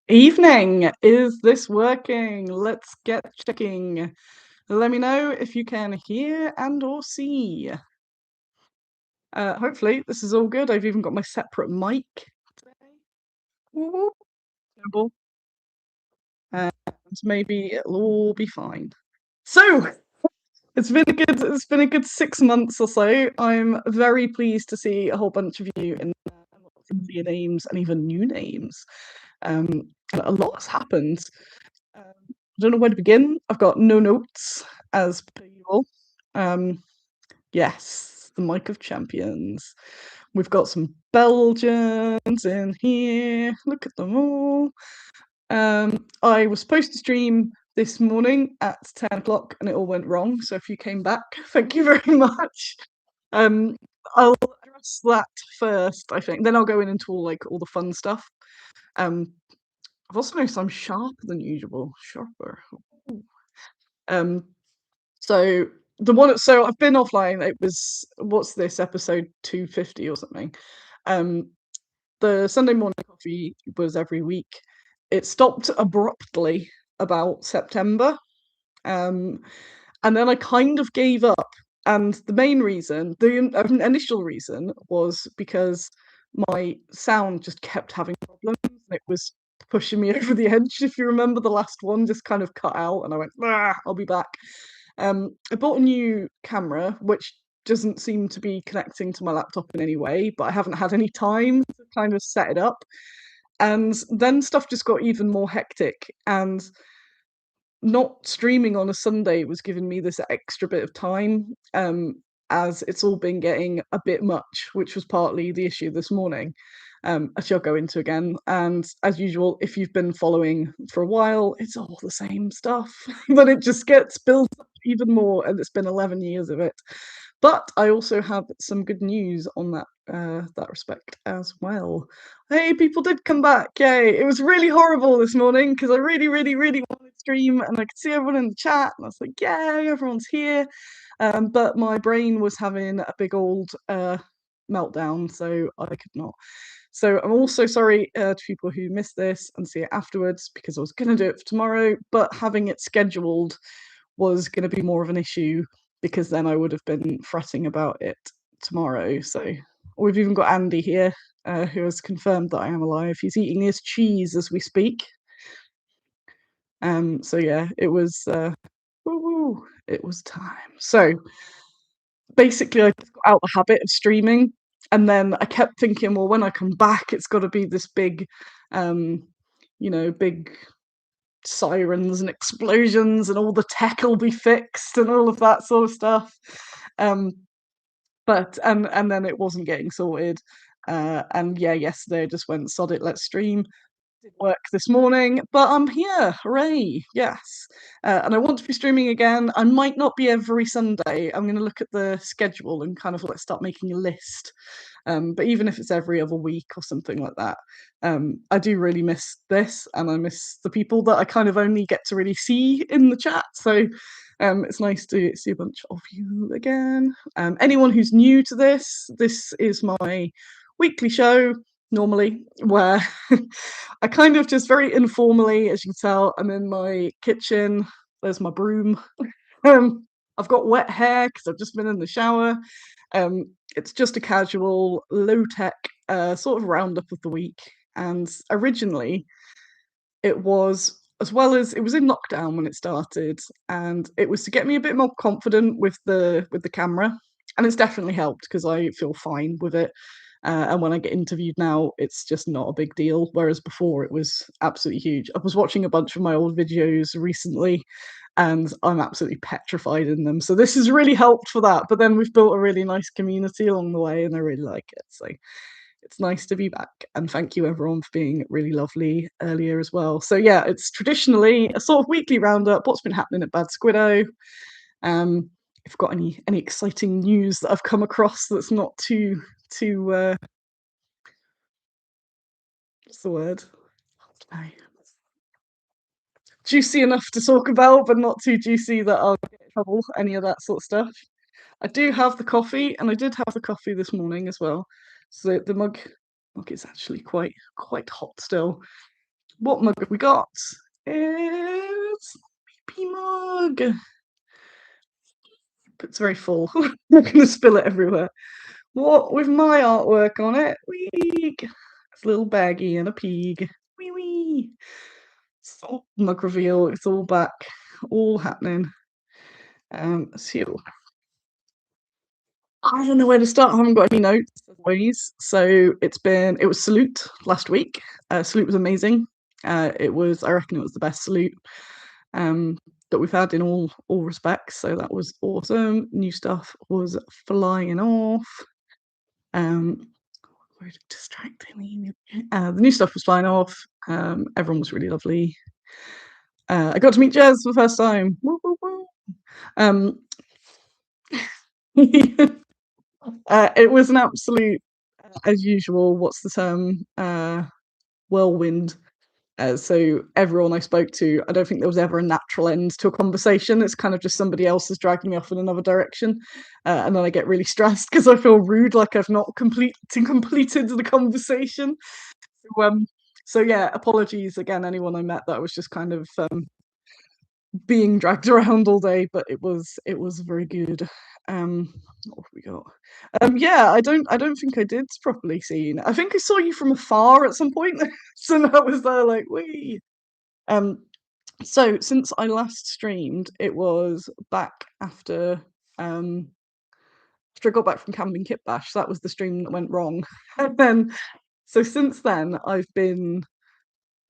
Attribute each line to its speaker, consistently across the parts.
Speaker 1: Evening. Is this working? Let's get checking. Let me know if you can hear and or see. Hopefully this is all good. I've even got my separate mic today. Woo-woo. Terrible. And maybe it'll all be fine. So it's been a good 6 months or so. I'm very pleased to see a whole bunch of you in familiar names and even new names. A lot has happened. I don't know where to begin. I've got no notes as per usual. Um, yes, the mic of champions. We've got some Belgians in here. Look at them all. I was supposed to stream this morning at 10 o'clock and it all went wrong. So if you came back, thank you very much. Um, I'll address that first, I think. Then I'll go into all the fun stuff. Um, I've also noticed I'm sharper than usual. Sharper. Ooh. Um, so so I've been offline. It was what's this episode 250 or something. Um, the Sunday morning coffee was every week. It stopped abruptly about September. Um, and then I kind of gave up. And the main reason, the initial reason, was because my sound just kept having problems, and it was pushing me over the edge. If you remember, the last one just kind of cut out, and I went, I'll be back. I bought a new camera, which doesn't seem to be connecting to my laptop in any way, but I haven't had any time to kind of set it up. And then stuff just got even more hectic, and not streaming on a Sunday was giving me this extra bit of time, as it's all been getting a bit much, which was partly the issue this morning, which I'll go into again. And as usual, if you've been following for a while, it's all the same stuff, but it just gets built up even more, and it's been 11 years of it. But I also have some good news on that respect as well. Hey, people did come back! Yay! It was really horrible this morning because I really, really, really wanted to stream, and I could see everyone in the chat, and I was like, "Yay! Everyone's here!" But my brain was having a big old meltdown, so I could not. So I'm also sorry to people who missed this and see it afterwards, because I was going to do it for tomorrow, but having it scheduled was going to be more of an issue, because then I would have been fretting about it tomorrow. So we've even got Andy here, who has confirmed that I am alive. He's eating his cheese as we speak. So yeah, it was it was time. So basically, I just got out the habit of streaming, and then I kept thinking, well, when I come back, it's got to be this big, um, big sirens and explosions, and all the tech will be fixed and all of that sort of stuff. Um, but and then it wasn't getting sorted. And yeah, yesterday I just went, sod it, let's stream. Didn't work this morning, but I'm here. Hooray! Yes. And I want to be streaming again. I might not be every Sunday. I'm going to look at the schedule and kind of like start making a list. But even if it's every other week or something like that, I do really miss this, and I miss the people that I kind of only get to really see in the chat. So it's nice to see a bunch of you again. Anyone who's new to this is my weekly show normally, where I kind of just very informally, as you can tell, I'm in my kitchen. There's my broom. I've got wet hair because I've just been in the shower. It's just a casual, low tech sort of roundup of the week. And originally, it was, as well as it was in lockdown when it started, and it was to get me a bit more confident with the camera, and it's definitely helped because I feel fine with it. And when I get interviewed now, it's just not a big deal. Whereas before, it was absolutely huge. I was watching a bunch of my old videos recently, and I'm absolutely petrified in them. So this has really helped for that. But then we've built a really nice community along the way, and I really like it. So it's nice to be back. And thank you everyone for being really lovely earlier as well. So yeah, it's traditionally a sort of weekly roundup. What's been happening at Bad Squiddo? If you've got any exciting news that I've come across that's not too what's the word? Juicy enough to talk about, but not too juicy that I'll get in trouble, any of that sort of stuff. I do have the coffee, and I did have the coffee this morning as well. So the mug is actually quite hot still. What mug have we got? It's a pee mug. It's very full. I'm not going to spill it everywhere. What with my artwork on it? Week. It's a little baggy and a pig. Wee wee. It's all mug reveal. It's all back. All happening. So I don't know where to start. I haven't got any notes as always. So it was Salute last week. Salute was amazing. I reckon it was the best Salute that we've had in all respects. So that was awesome. New stuff was flying off. Where distracting me. The new stuff was flying off. Everyone was really lovely. I got to meet Jez for the first time. Woo, woo, woo. It was an absolute, as usual, what's the term? Whirlwind. So everyone I spoke to, I don't think there was ever a natural end to a conversation. It's kind of just somebody else is dragging me off in another direction, and then I get really stressed because I feel rude, like I've not completed the conversation. So yeah, apologies again, anyone I met that was just kind of being dragged around all day, but it was very good. What have we got? Yeah, I don't think I did properly see. I think I saw you from afar at some point, so I was there like, wee. So since I last streamed, it was back after I got back from camping Kit Bash. That was the stream that went wrong, and then so since then I've been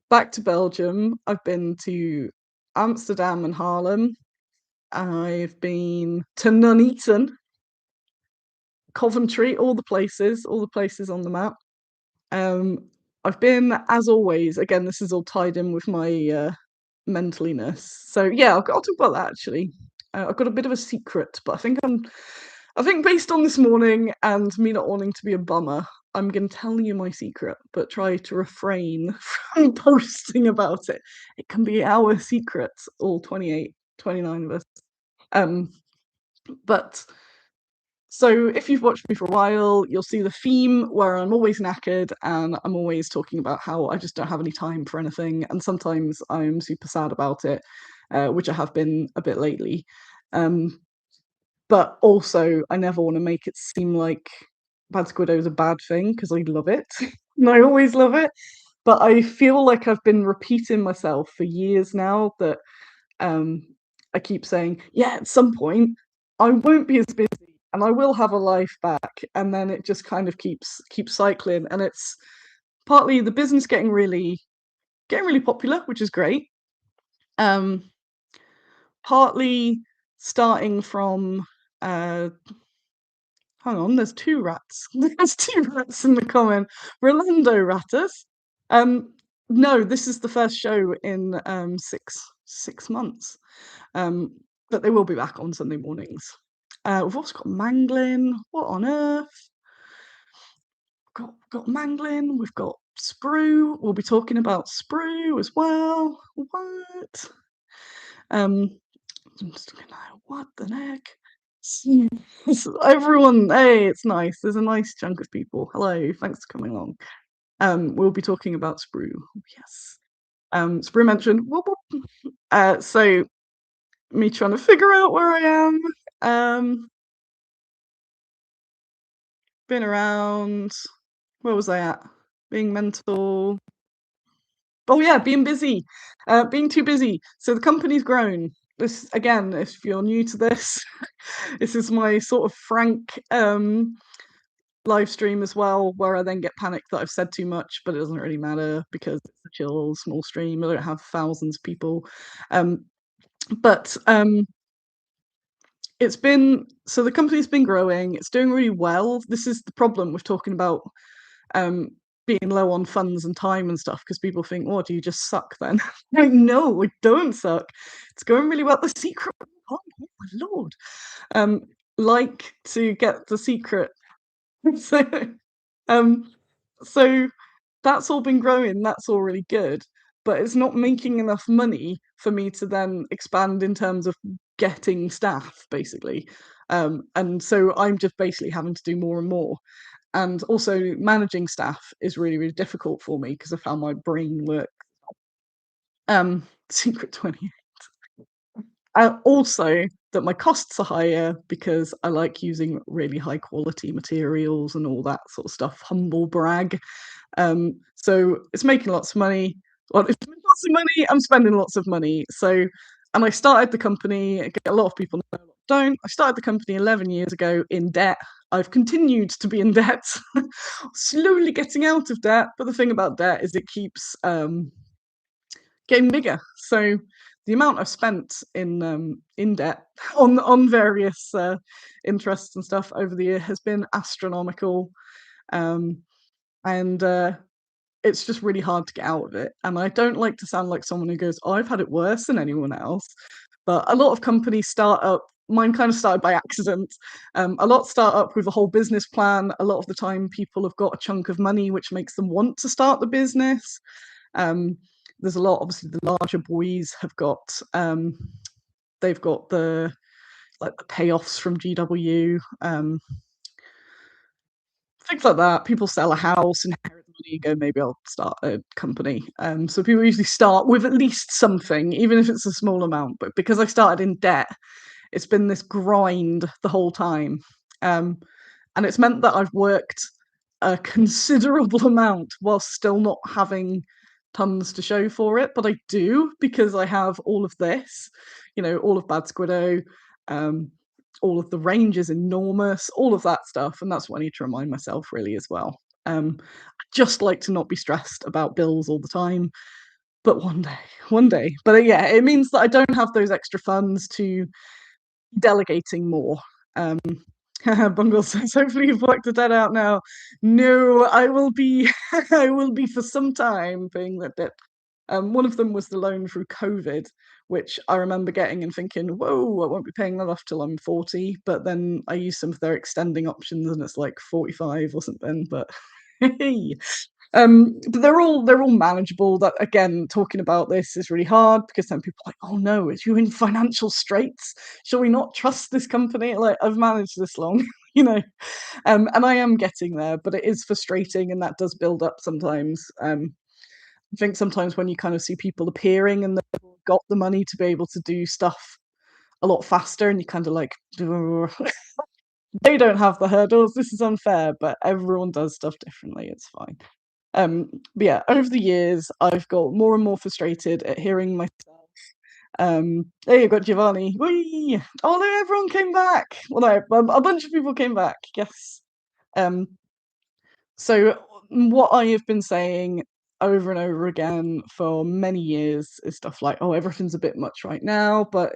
Speaker 1: back to Belgium. I've been to Amsterdam and Haarlem. I've been to Nuneaton, Coventry, all the places on the map. Um, I've been, as always, again, this is all tied in with my mentaliness. So yeah, I'll talk about that actually. I've got a bit of a secret, but I think based on this morning and me not wanting to be a bummer, I'm going to tell you my secret, but try to refrain from posting about it. It can be our secret, all 28, 29 of us. But so if you've watched me for a while, you'll see the theme where I'm always knackered and I'm always talking about how I just don't have any time for anything. And sometimes I'm super sad about it, which I have been a bit lately. But also, I never want to make it seem like Bad Squiddo is a bad thing because I love it. And I always love it. But I feel like I've been repeating myself for years now that um, I keep saying, yeah, at some point I won't be as busy and I will have a life back, and then it just kind of keeps cycling, and it's partly the business getting really popular, which is great. Um, Partly starting from hang on, there's two rats. There's two rats in the comment. Rolando Rattus. No, this is the first show in 6 months. But they will be back on Sunday mornings. We've also got Manglin. What on earth? Got Manglin. We've got Sprue. We'll be talking about Sprue as well. What? I'm just looking at what the heck. Everyone, hey, it's nice. There's a nice chunk of people. Hello, thanks for coming along. We'll be talking about Sprue. Yes. Sprue mentioned. Whoop, whoop. So me trying to figure out where I am. Been around. Where was I at? Being mental. Oh yeah, being busy. Being too busy. So the company's grown. This again, if you're new to this, this is my sort of frank live stream as well, where I then get panicked that I've said too much, but it doesn't really matter because it's a chill, small stream. I don't have thousands of people. But it's been so the company's been growing, it's doing really well. This is the problem with talking about being low on funds and time and stuff, because people think, oh, do you just suck then? Like, no, I don't suck. It's going really well. The secret, oh my lord. Like to get the secret. So so that's all been growing, that's all really good, but it's not making enough money for me to then expand in terms of getting staff, basically. And so I'm just basically having to do more and more. And also managing staff is really, really difficult for me because I found my brain work Secret 20. Also, that my costs are higher because I like using really high quality materials and all that sort of stuff. Humble brag. So it's making lots of money. Well, it's making lots of money. I'm spending lots of money. So, and I started the company. A lot of people know, don't. I started the company 11 years ago in debt. I've continued to be in debt, slowly getting out of debt. But the thing about debt is it keeps getting bigger. So the amount I've spent in debt on various interests and stuff over the year has been astronomical, um, and it's just really hard to get out of it. And I don't like to sound like someone who goes, "Oh, I've had it worse than anyone else," but a lot of companies start up. Mine kind of started by accident. A lot start up with a whole business plan. A lot of the time, people have got a chunk of money, which makes them want to start the business. Um, there's a lot, obviously, the larger boys have got, they've got the like the payoffs from GW, things like that. People sell a house, inherit the money, and go, maybe I'll start a company. So people usually start with at least something, even if it's a small amount. But because I started in debt, it's been this grind the whole time. Um, and it's meant that I've worked a considerable amount while still not having tons to show for it. But I do, because I have all of this, all of Bad Squiddo, um, all of the range is enormous, all of that stuff. And that's what I need to remind myself, really, as well. I just like to not be stressed about bills all the time. But one day. But yeah, it means that I don't have those extra funds to delegating more. Um, Bungle says, hopefully you've worked the debt out now. No, I will be I will be for some time paying that debt. One of them was the loan through COVID, which I remember getting and thinking, whoa, I won't be paying that off till I'm 40. But then I used some of their extending options and it's like 45 or something. But hey, but they're all manageable. That, again, talking about this is really hard because then people are like, oh no, is you in financial straits? Shall we not trust this company? Like, I've managed this long, and I am getting there, but it is frustrating and that does build up sometimes. I think sometimes when you kind of see people appearing and they've got the money to be able to do stuff a lot faster, and you kind of like, they don't have the hurdles. This is unfair, but everyone does stuff differently. It's fine. But yeah, over the years, I've got more and more frustrated at hearing myself. There you got Giovanni. Whee! Oh no, everyone came back. Well, no, a bunch of people came back. Yes. Um, so what I have been saying over and over again for many years is stuff like, "Oh, everything's a bit much right now, but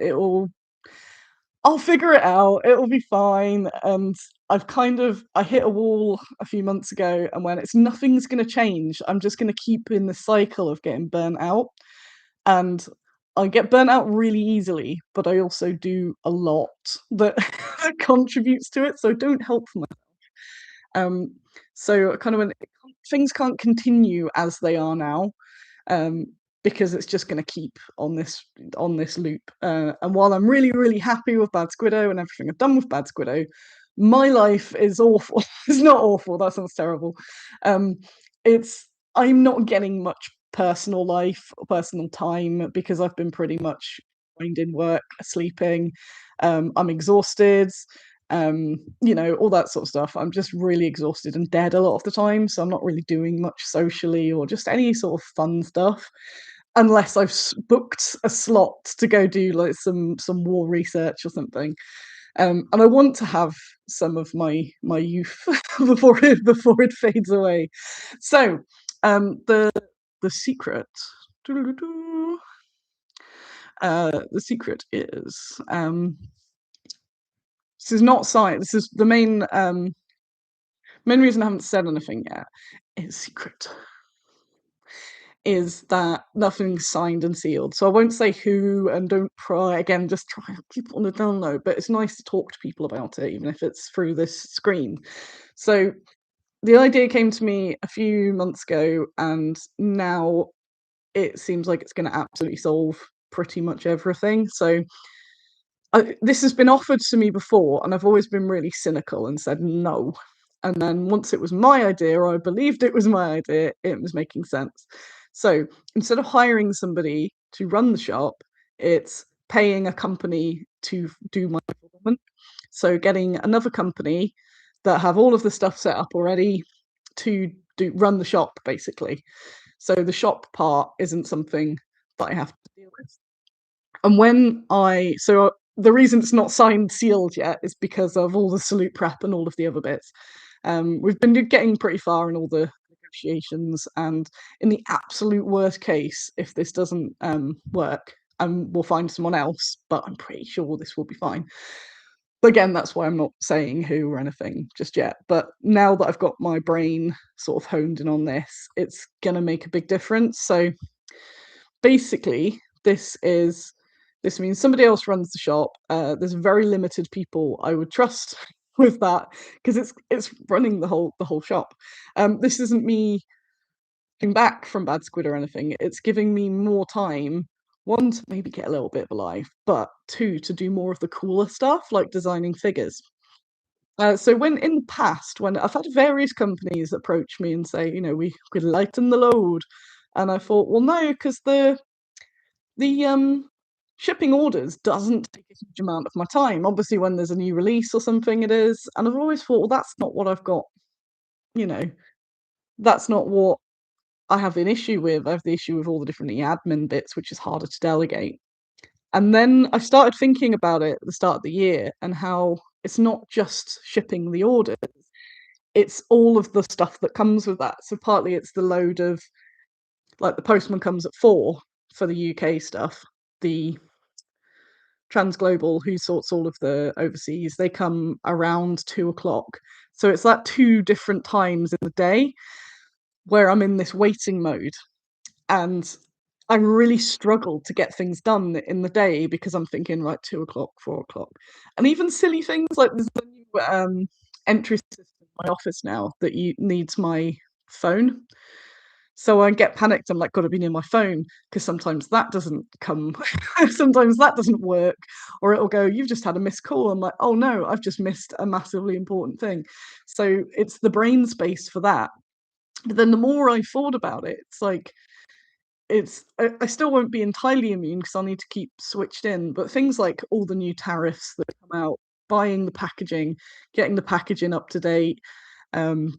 Speaker 1: I'll figure it out. It'll be fine." And I hit a wall a few months ago, and when it's nothing's going to change, I'm just going to keep in the cycle of getting burnt out. And I get burnt out really easily, but I also do a lot that that contributes to it. So I don't help myself. Um, so kind of when things can't continue as they are now, um, because it's just going to keep on this loop. And while I'm really really happy with Bad Squiddo and everything I've done with Bad Squiddo, my life is awful. It's not awful. That sounds terrible. Um, it's I'm not getting much personal life or personal time because I've been pretty much in work, sleeping. I'm exhausted. All that sort of stuff. I'm just really exhausted and dead a lot of the time, so I'm not really doing much socially or just any sort of fun stuff unless I've booked a slot to go do like some war research or something. And I want to have some of my youth before it fades away. So, the secret. The secret is, this is not science. This is the main reason I haven't said anything yet. Is secret. Is that nothing's signed and sealed. So I won't say who, and don't pry. Again, just try and keep it on the down low. But it's nice to talk to people about it, even if it's through this screen. So the idea came to me a few months ago, and now it seems like it's going to absolutely solve pretty much everything. So this has been offered to me before, and I've always been really cynical and said no. And then once it was my idea, or I believed it was my idea, it was making sense. So instead of hiring somebody to run the shop, it's paying a company to do my fulfillment. So getting another company that have all of the stuff set up already to run the shop, basically. So the shop part isn't something that I have to deal with. And the reason it's not signed sealed yet is because of all the salute prep and all of the other bits. We've been getting pretty far in all the negotiations, and in the absolute worst case, if this doesn't work, we'll find someone else. But I'm pretty sure this will be fine. But again, that's why I'm not saying who or anything just yet. But now that I've got my brain sort of honed in on this, it's gonna make a big difference. So basically, this means somebody else runs the shop. There's very limited people I would trust with that because it's running the whole shop. This isn't me coming back from Bad Squid or anything. It's giving me more time. One, to maybe get a little bit of a life, but two, to do more of the cooler stuff like designing figures. So when in the past, when I've had various companies approach me and say, we could lighten the load, and I thought, well, no, because the shipping orders doesn't take a huge amount of my time. Obviously, when there's a new release or something, it is. And I've always thought, well, that's not what I've got. You know, that's not what I have an issue with. I have the issue with all the different admin bits, which is harder to delegate. And then I started thinking about it at the start of the year and how it's not just shipping the orders, it's all of the stuff that comes with that. So partly it's the load of, like, the postman comes at 4 for the UK stuff. The Transglobal, who sorts all of the overseas, they come around 2 o'clock. So it's like two different times in the day where I'm in this waiting mode. And I really struggle to get things done in the day because I'm thinking, right, 2 o'clock, 4 o'clock. And even silly things like there's the new entry system in my office now that needs my phone. So I get panicked. I'm like, gotta be near my phone because sometimes that doesn't come, sometimes that doesn't work, or it'll go, you've just had a missed call. I'm like, oh no, I've just missed a massively important thing. So it's the brain space for that. But then the more I thought about it, it's like, I still won't be entirely immune because I'll need to keep switched in. But things like all the new tariffs that come out, buying the packaging, getting the packaging up to date, um,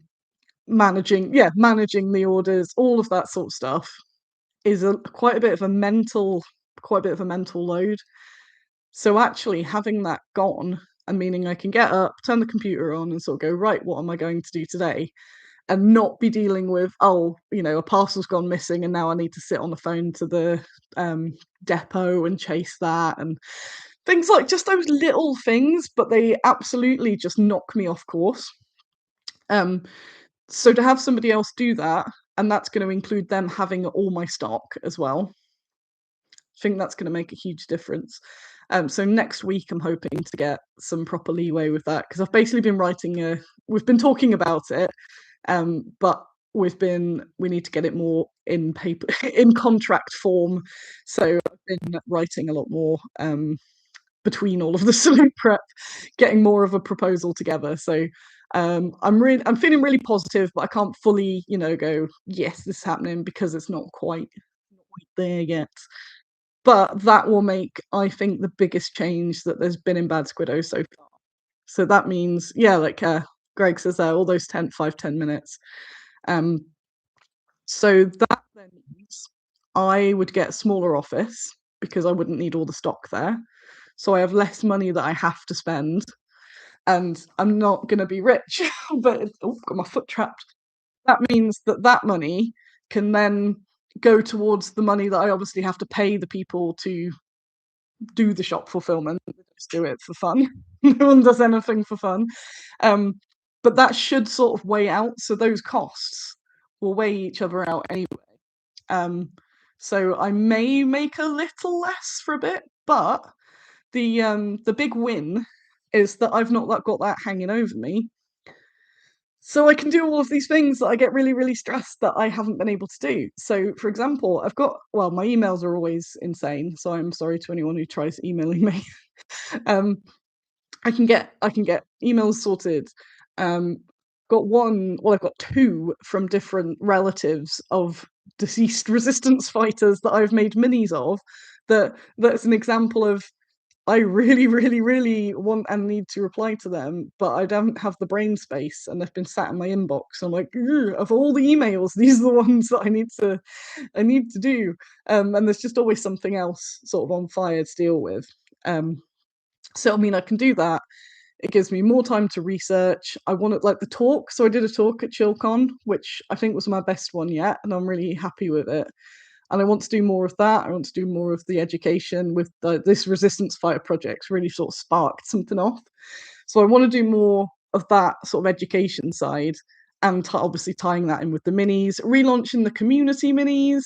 Speaker 1: managing the orders, all of that sort of stuff is quite a bit of a mental load. So actually having that gone, and meaning I can get up, turn the computer on, and sort of go, right, what am I going to do today? And not be dealing with, a parcel's gone missing and now I need to sit on the phone to the depot and chase that, and things like just those little things, but they absolutely just knock me off course. So to have somebody else do that, and that's going to include them having all my stock as well, I think that's going to make a huge difference. So next week I'm hoping to get some proper leeway with that because I've basically been we've been talking about it, but we need to get it more in paper, in contract form. So I've been writing a lot more between all of the salute prep, getting more of a proposal together. So I'm feeling really positive, but I can't fully, go, yes, this is happening because it's not quite there yet. But that will make, I think, the biggest change that there's been in Bad Squiddo so far. So that means, like Greg says there, all those 5-10 minutes. So that then means I would get a smaller office because I wouldn't need all the stock there. So I have less money that I have to spend, and I'm not going to be rich. But got my foot trapped. That means that money can then go towards the money that I obviously have to pay the people to do the shop fulfillment. They just do it for fun. No one does anything for fun. But that should sort of weigh out. So those costs will weigh each other out anyway. So I may make a little less for a bit, but the big win is that I've not got that hanging over me. So I can do all of these things that I get really, really stressed that I haven't been able to do. So, for example, my emails are always insane. So I'm sorry to anyone who tries emailing me. I can get emails sorted. got one, well, I've got two from different relatives of deceased resistance fighters that I've made minis of. That's an example of I really, really, really want and need to reply to them, but I don't have the brain space, and they've been sat in my inbox. I'm like, of all the emails, these are the ones that I need to do. And there's just always something else sort of on fire to deal with. Um, so I mean, I can do that. It gives me more time to research. I wanted like the talk, so I did a talk at ChillCon, which I think was my best one yet, and I'm really happy with it. And I want to do more of that. I want to do more of the education with this resistance fighter project's really sort of sparked something off. So I want to do more of that sort of education side, and obviously tying that in with the minis, relaunching the community minis.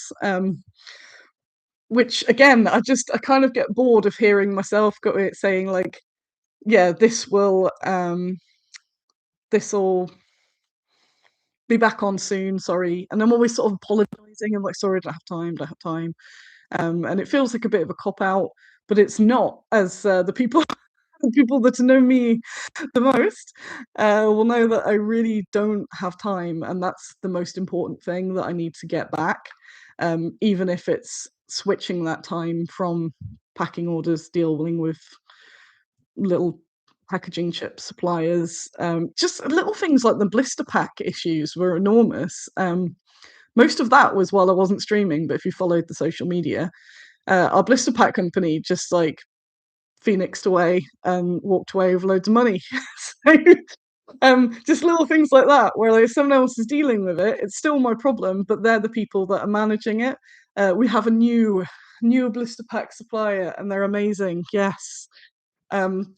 Speaker 1: Which again, I kind of get bored of hearing myself go it saying like, yeah, this will be back on soon, sorry. And I'm always sort of apologizing and like, sorry, I don't have time. And it feels like a bit of a cop out, but it's not, as the people the people that know me the most will know that I really don't have time, and that's the most important thing that I need to get back. Even if it's switching that time from packing orders, dealing with little packaging chip suppliers, just little things like the blister pack issues were enormous. Most of that was while I wasn't streaming, but if you followed the social media, our blister pack company just like phoenixed away and walked away with loads of money. So just little things like that where like someone else is dealing with it, it's still my problem, but they're the people that are managing it. We have a new blister pack supplier and they're amazing. Yes. um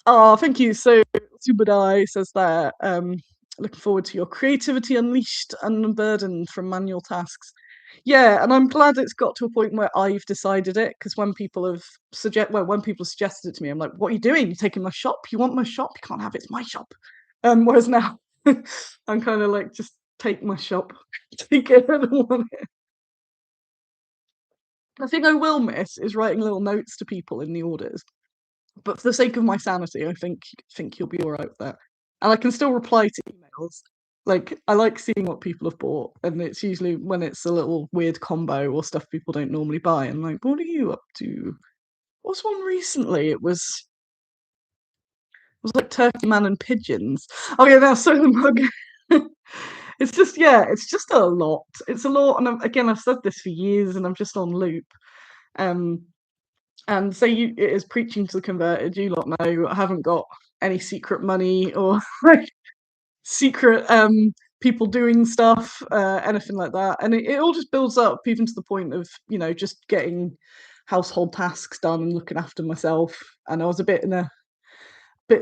Speaker 1: Oh, thank you. So Subadai says that looking forward to your creativity unleashed and unburdened from manual tasks. Yeah, and I'm glad it's got to a point where I've decided it, because when people suggested it to me, I'm like, what are you doing? You're taking my shop? You want my shop? You can't have it, it's my shop. Whereas now I'm kind of like, just take my shop. Take it, I don't want it. The thing I will miss is writing little notes to people in the orders. But for the sake of my sanity, I think you'll be all right with that. And I can still reply to emails. Like I like seeing what people have bought, and it's usually when it's a little weird combo or stuff people don't normally buy. I'm like, what are you up to? What's one recently? It was like Turkey Man and pigeons. Oh yeah, that's so the mug. It's just it's just a lot. It's a lot, and again, I've said this for years, and I'm just on loop. Um, and so it is preaching to the converted. You lot know I haven't got any secret money or like secret people doing stuff, anything like that. And it all just builds up, even to the point of just getting household tasks done and looking after myself. And I was a bit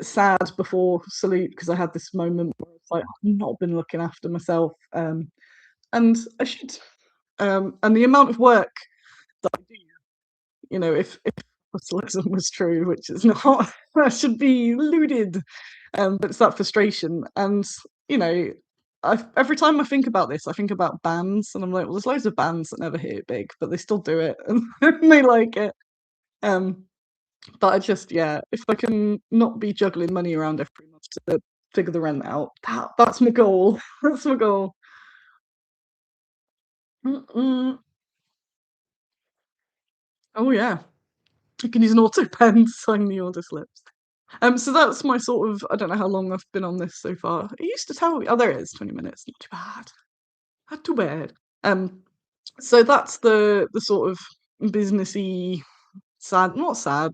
Speaker 1: sad before Salute because I had this moment where it's like I've not been looking after myself, and I should. And the amount of work that I do, if capitalism was true, which is not, that should be looted. But it's that frustration, and you know, every time I think about this, I think about bands, and I'm like, well, there's loads of bands that never hit it big, but they still do it, and they like it. Um, but I just, if I can not be juggling money around every month to figure the rent out, that's my goal. That's my goal. Mm-mm. Oh yeah, you can use an auto pen to sign the order slips. So that's my sort of. I don't know how long I've been on this so far. It used to tell me. Oh, there it is. 20 minutes. Not too bad. Not too bad. So that's the sort of businessy sad. Not sad.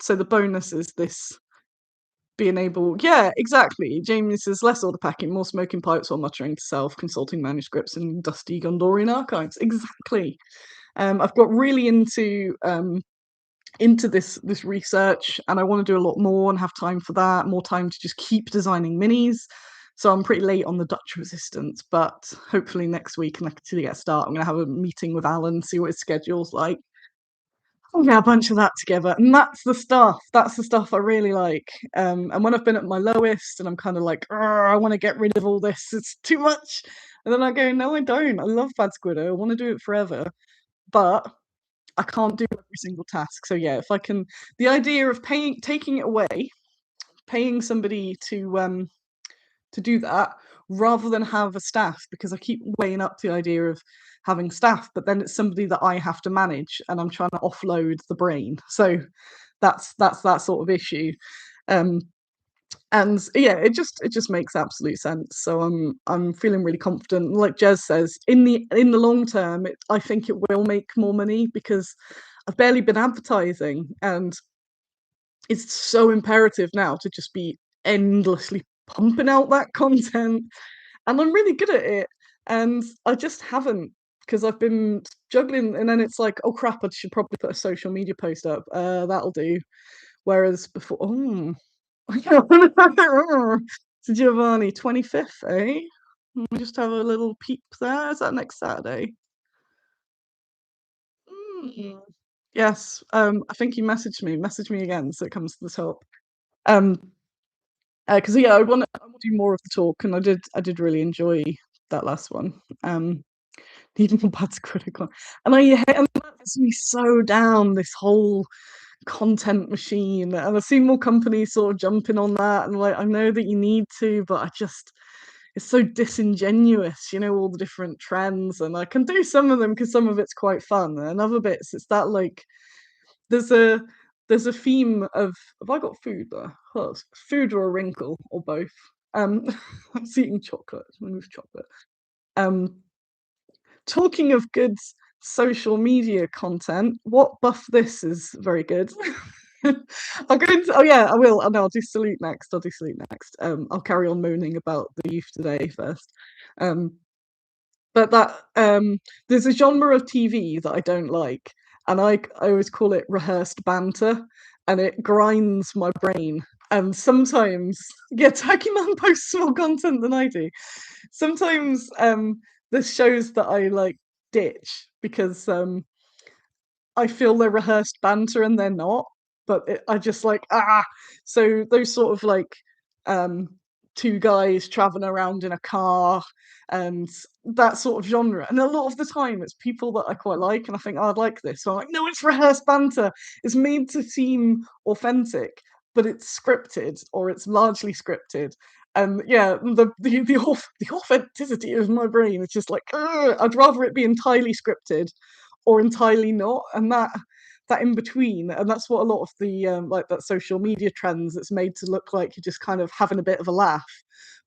Speaker 1: So the bonus is this being able. Yeah, exactly. Jamie says less order packing, more smoking pipes while muttering to self, consulting manuscripts and dusty Gondorian archives. Exactly. I've got really into this research, and I want to do a lot more and have time for that, more time to just keep designing minis. So I'm pretty late on the Dutch resistance, but hopefully next week and I can actually get started. I'm going to have a meeting with Alan, see what his schedule's like. I'll get a bunch of that together, and that's the stuff I really like. And when I've been at my lowest and I'm kind of like, I want to get rid of all this, it's too much, and then I go, no, I don't, I love Bad Squiddo, I want to do it forever, but I can't do every single task. So yeah, if I can, the idea of taking it away, paying somebody to to do that rather than have a staff, because I keep weighing up the idea of having staff, but then it's somebody that I have to manage and I'm trying to offload the brain. So that's that sort of issue. Um, and yeah, it just makes absolute sense. So I'm feeling really confident. Like Jez says, in the long term, I think it will make more money because I've barely been advertising, and it's so imperative now to just be endlessly pumping out that content. And I'm really good at it, and I just haven't, because I've been juggling. And then it's like, oh crap, I should probably put a social media post up. That'll do. Whereas before, oh, to Giovanni, 25th, eh? We just have a little peep there. Is that next Saturday? Mm. Yes. I think you messaged me. Message me again so it comes to the top. Um, because yeah, I want to do more of the talk, and I did really enjoy that last one. Even more bad critical, and and that gets me so down this whole content machine, and I've seen more companies sort of jumping on that, and like I know that you need to, but I just it's so disingenuous, all the different trends, and I can do some of them because some of it's quite fun, and other bits it's that like there's a there's a theme of have I got food there? Oh, food or a wrinkle or both. Um, I'm eating chocolate. I'm gonna move chocolate. Um, talking of good social media content, what buff this is very good. I'll go into, oh yeah, I will. Oh, no, I'll do salute next. I'll do salute next. I'll carry on moaning about the youth today first. Um, but there's a genre of TV that I don't like, and I always call it rehearsed banter, and it grinds my brain. And sometimes, yeah, Turkey Man posts more content than I do. Sometimes there's shows that I like ditch because I feel they're rehearsed banter and they're not, but I just like So those sort of like um two guys traveling around in a car and that sort of genre. And a lot of the time it's people that I quite like and I think, oh, I'd like this. So I'm like, no, it's rehearsed banter. It's made to seem authentic, but it's scripted or it's largely scripted. And yeah, the authenticity of my brain is just like, I'd rather it be entirely scripted or entirely not, and that in between, and that's what a lot of the like that social media trends, it's made to look like you're just kind of having a bit of a laugh,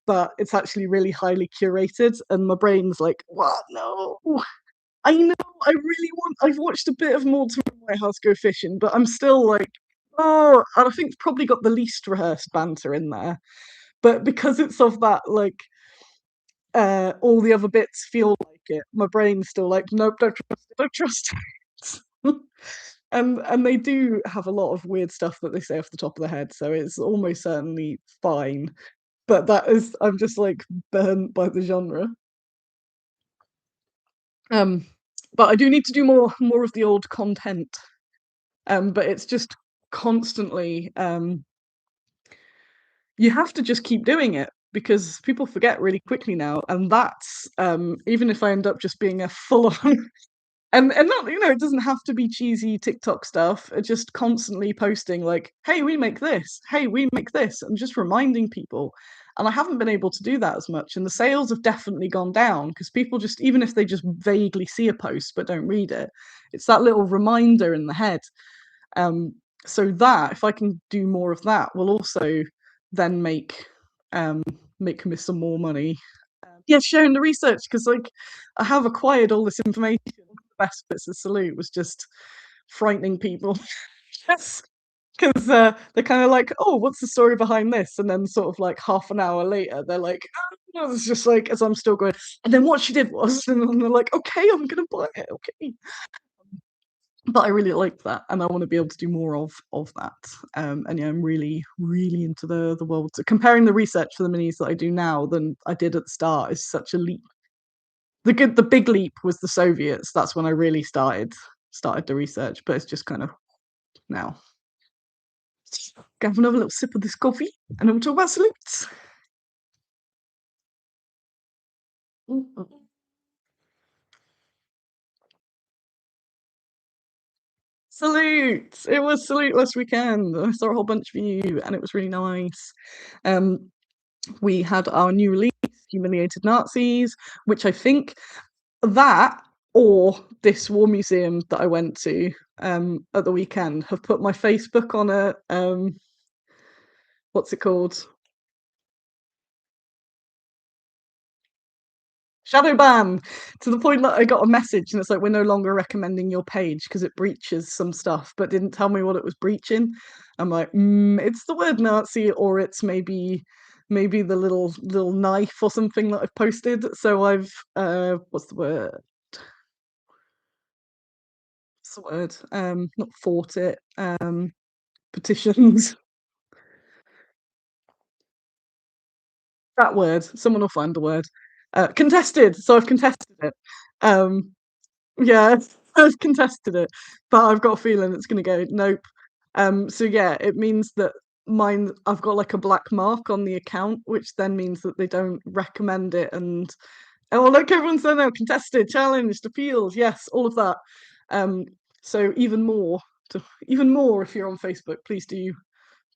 Speaker 1: but it's actually really highly curated, and my brain's like, what? No, I know, I've watched a bit of more to my house go fishing, but I'm still like, oh, and I think it's probably got the least rehearsed banter in there, but because it's of that like all the other bits feel like it. My brain's still like, nope, don't trust it, don't trust it. And they do have a lot of weird stuff that they say off the top of their head, so it's almost certainly fine. But I'm just like burnt by the genre. Um, but I do need to do more of the old content. But it's just constantly you have to just keep doing it because people forget really quickly now, and that's even if I end up just being a full on and not, it doesn't have to be cheesy TikTok stuff. It's just constantly posting like, hey, we make this, hey, we make this, and just reminding people. And I haven't been able to do that as much, and the sales have definitely gone down because people just, even if they just vaguely see a post but don't read it, it's that little reminder in the head. um so that if I can do more of that will also then um make me some more money. Yeah, sharing the research, because like I have acquired all this information. One of the best bits of Salute was just frightening people. Yes, because they're kind of like, oh, what's the story behind this? And then sort of like half an hour later they're like, oh, no, it's just like, as I'm still going, and then what she did was, and then they're like, okay, I'm gonna buy it, okay. But I really like that, and I want to be able to do more of that. And yeah, I'm really really into the world. So comparing the research for the minis that I do now than I did at the start is such a leap. The big leap was the Soviets. That's when I really started the research. But it's just kind of now. Gonna have another little sip of this coffee, and then we'll talk about salutes. Salute! It was Salute last weekend. I saw a whole bunch of you, and it was really nice. Um, we had our new release, Humiliated Nazis, which I think that or this war museum that I went to at the weekend have put my Facebook on a what's it called? Shadow ban, to the point that I got a message and it's like, we're no longer recommending your page because it breaches some stuff, but didn't tell me what it was breaching. I'm like, it's the word Nazi, or it's maybe the little knife or something that I've posted. So I've what's the word? What's the word? Not fought it. Petitions. That word. Someone will find the word. Contested. So I've contested it. Um, Yeah, I've contested it, but I've got a feeling it's going to go nope. So yeah, it means that mine, I've got like a black mark on the account, which then means that they don't recommend it. And oh, look, everyone's there now, contested, challenged, appeals, yes, all of that. Um, so even more if you're on Facebook, please do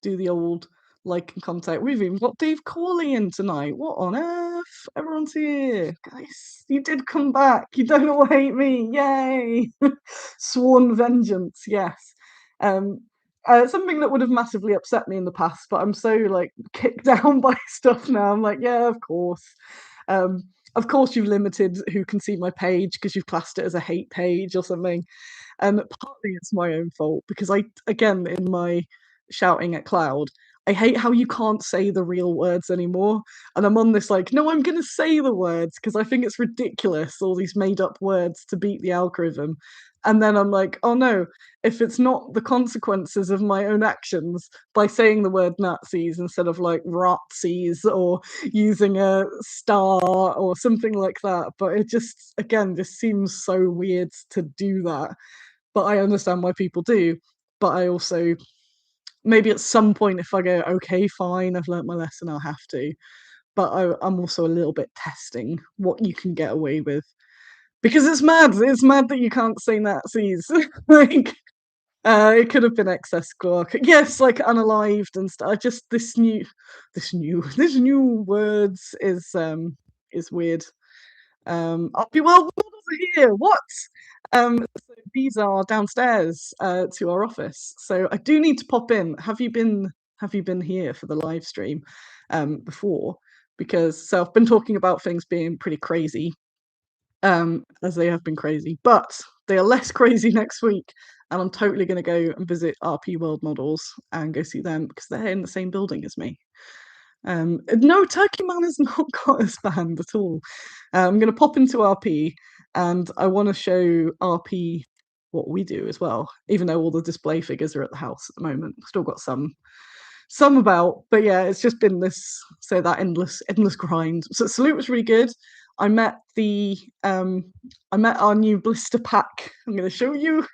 Speaker 1: the old like and contact. We've even got Dave Corley in tonight. What on earth? Everyone's here. Guys, you did come back. You don't all hate me. Yay. Sworn vengeance, yes. Um something that would have massively upset me in the past, but I'm so like kicked down by stuff now. I'm like, yeah, of course. Um of course you've limited who can see my page because you've classed it as a hate page or something. And partly it's my own fault because I, again, in my shouting at Cloud, I hate how you can't say the real words anymore. And I'm on this like, no, I'm going to say the words because I think it's ridiculous, all these made up words to beat the algorithm. And then I'm like, oh no, if it's not the consequences of my own actions by saying the word Nazis instead of like Razzies or using a star or something like that. But it just, again, just seems so weird to do that, but I understand why people do. But I also, maybe at some point, if I go, okay, fine, I've learnt my lesson, I'll have to. But I'm also a little bit testing what you can get away with because it's mad. It's mad that you can't say Nazis. Like, it could have been excess squawk. Yes, like unalived and stuff. Just this new words is weird. Oh, well, models are here. What? So these are downstairs to our office. So I do need to pop in. Have you been here for the live stream before? Because so I've been talking about things being pretty crazy, as they have been crazy, but they are less crazy next week. And I'm totally going to go and visit RP World Models and go see them because they're in the same building as me. No, Turkey Man has not got us banned at all. I'm going to pop into RP and I want to show RP what we do as well, even though all the display figures are at the house at the moment. Still got some about, but yeah, it's just been that endless grind. So Salute was really good. I met our new blister pack. I'm going to show you.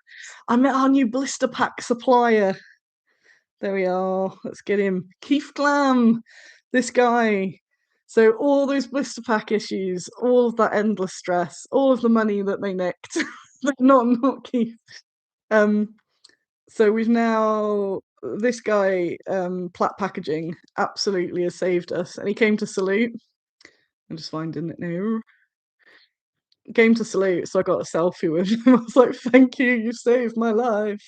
Speaker 1: I met our new blister pack supplier. There we are. Let's get him. Keith Glam, this guy. So all those blister pack issues, all of that endless stress, all of the money that they nicked. Not Keith. Um, so we've now, this guy, Platt Packaging, absolutely has saved us. And he came to Salute. I'm just finding it now. Came to Salute, so I got a selfie with him. I was like, thank you, you saved my life.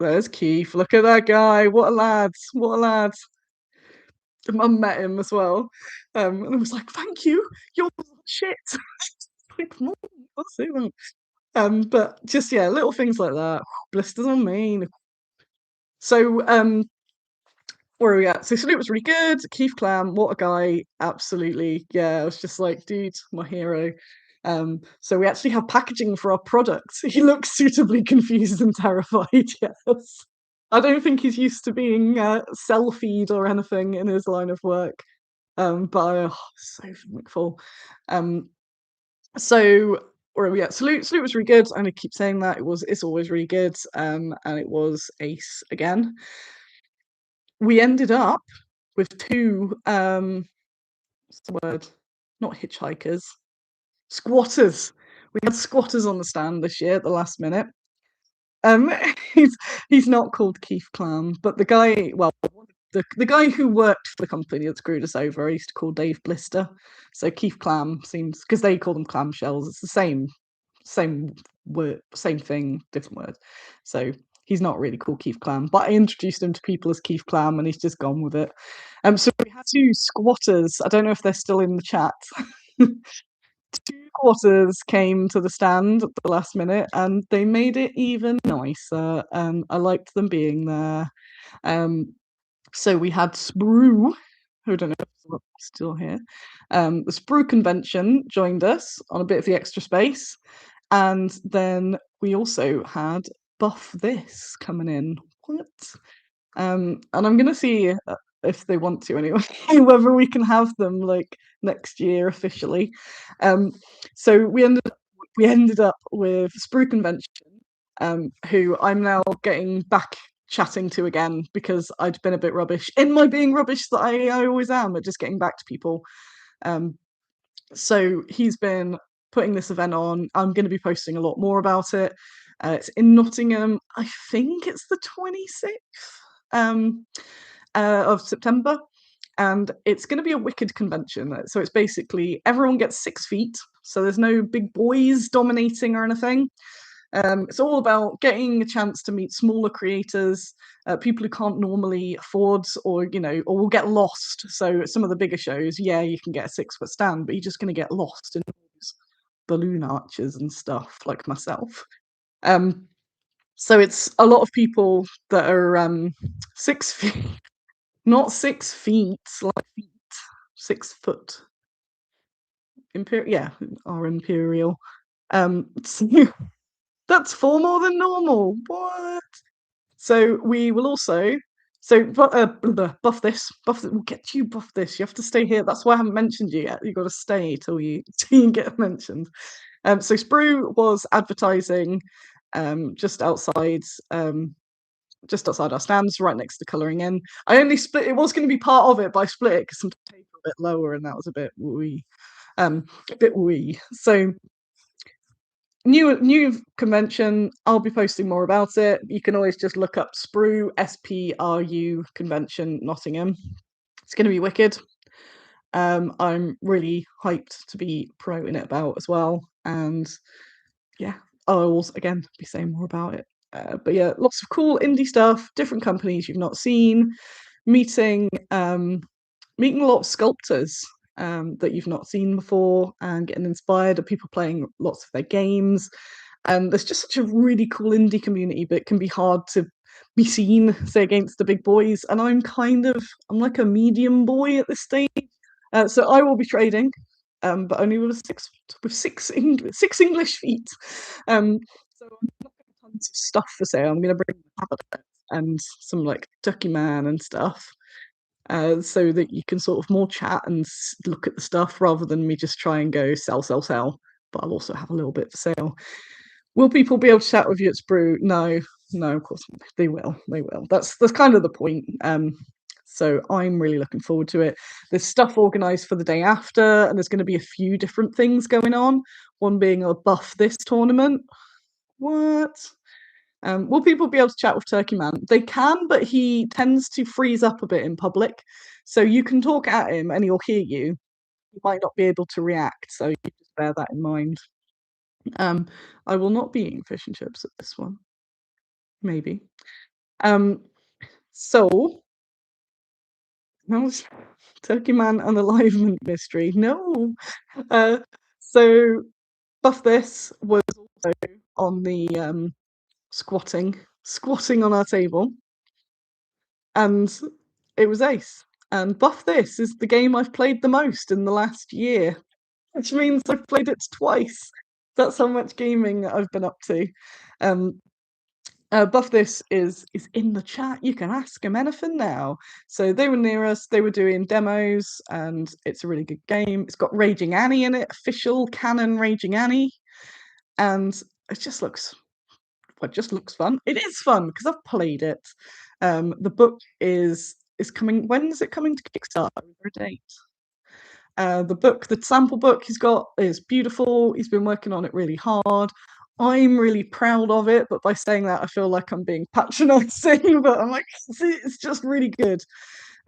Speaker 1: There's Keith. Look at that guy. What a lad. What a lad. Mum met him as well. And I was like, thank you. You're shit. Like, Mum, I'll say that. But just yeah, little things like that. Blisters on me. So where are we at? So Salute was really good. Keith Clam, what a guy. Absolutely. Yeah, I was just like, dude, my hero. So we actually have packaging for our product. He looks suitably confused and terrified, yes. I don't think he's used to being selfied or anything in his line of work. But so thankful. So where are we at? Salute was really good. I'm gonna keep saying that. It's always really good. And it was ace again. We ended up with two what's the word? Not hitchhikers, squatters. We had squatters on the stand this year at the last minute. Um, he's he's not called Keith Clam, but the guy, well, the guy who worked for the company that screwed us over, I used to call Dave Blister. So Keith Clam seems, because they call them clamshells. It's the same word, same thing, different word. So he's not really called Keith Clam, but I introduced him to people as Keith Clam, and he's just gone with it. So we had two squatters. I don't know if they're still in the chat. Two squatters came to the stand at the last minute, and they made it even nicer. I liked them being there. So we had Sprue, who I don't know if is still here. The Sprue convention joined us on a bit of the extra space. And then we also had Buff This coming in. What? And I'm gonna see if they want to anyway, whether we can have them like next year officially. So we ended up with Sprue Convention, who I'm now getting back chatting to again because I'd been a bit rubbish in my being rubbish that I always am at just getting back to people. So he's been putting this event on. I'm going to be posting a lot more about it. It's in Nottingham. I think it's the 26th of September. And it's going to be a wicked convention. So it's basically everyone gets 6 feet. So there's no big boys dominating or anything. It's all about getting a chance to meet smaller creators, people who can't normally afford or will get lost. So some of the bigger shows, yeah, you can get a 6-foot stand, but you're just going to get lost in those balloon arches and stuff like myself. So it's a lot of people that are 6 feet, not 6 feet, like feet, 6 foot. Our imperial. So that's 4 more than normal. What? So we will also buff this. We'll get you buff this. You have to stay here. That's why I haven't mentioned you yet. You've got to stay till you get mentioned. So Sprue was advertising just outside our stands, right next to Colouring In. I only split. It was going to be part of it, but I split it because some tape a bit lower, and that was a bit wee. So new convention. I'll be posting more about it. You can always just look up Sprue, SPRU convention Nottingham. It's going to be wicked. I'm really hyped to be promoting it about as well, and yeah, I'll again be saying more about it. But yeah, lots of cool indie stuff, different companies you've not seen, meeting a lot of sculptors that you've not seen before, and getting inspired of people playing lots of their games. And there's just such a really cool indie community, but it can be hard to be seen, say, against the big boys. And I'm like a medium boy at this stage. So I will be trading, but only with six English feet. So I'm not going to have tons of stuff for sale. I'm going to bring and some like Ducky Man and stuff. So that you can sort of more chat and look at the stuff rather than me just try and go sell. But I'll also have a little bit for sale. Will people be able to chat with you at Sprue? No, of course they will. They will. That's kind of the point. So I'm really looking forward to it. There's stuff organised for the day after, and there's going to be a few different things going on. One being a buff this tournament. What? Will people be able to chat with Turkey Man? They can, but he tends to freeze up a bit in public. So you can talk at him and he'll hear you. He might not be able to react, so you just bear that in mind. I will not be eating fish and chips at this one. Maybe. So that was Turkey Man and the Liveman mystery. No. So Buff This was also on the squatting on our table, and it was ace. And Buff This is the game I've played the most in the last year, which means I've played it twice. That's how much gaming I've been up to. Buff This is in the chat. You can ask him anything now. So they were near us. They were doing demos, and it's a really good game. It's got Raging Annie in it, official canon Raging Annie, and it just looks fun. It is fun because I've played it. The book is coming. When is it coming to Kickstarter? Is there a date? The sample book he's got is beautiful. He's been working on it really hard. I'm really proud of it, but by saying that, I feel like I'm being patronising. But I'm like, it's just really good.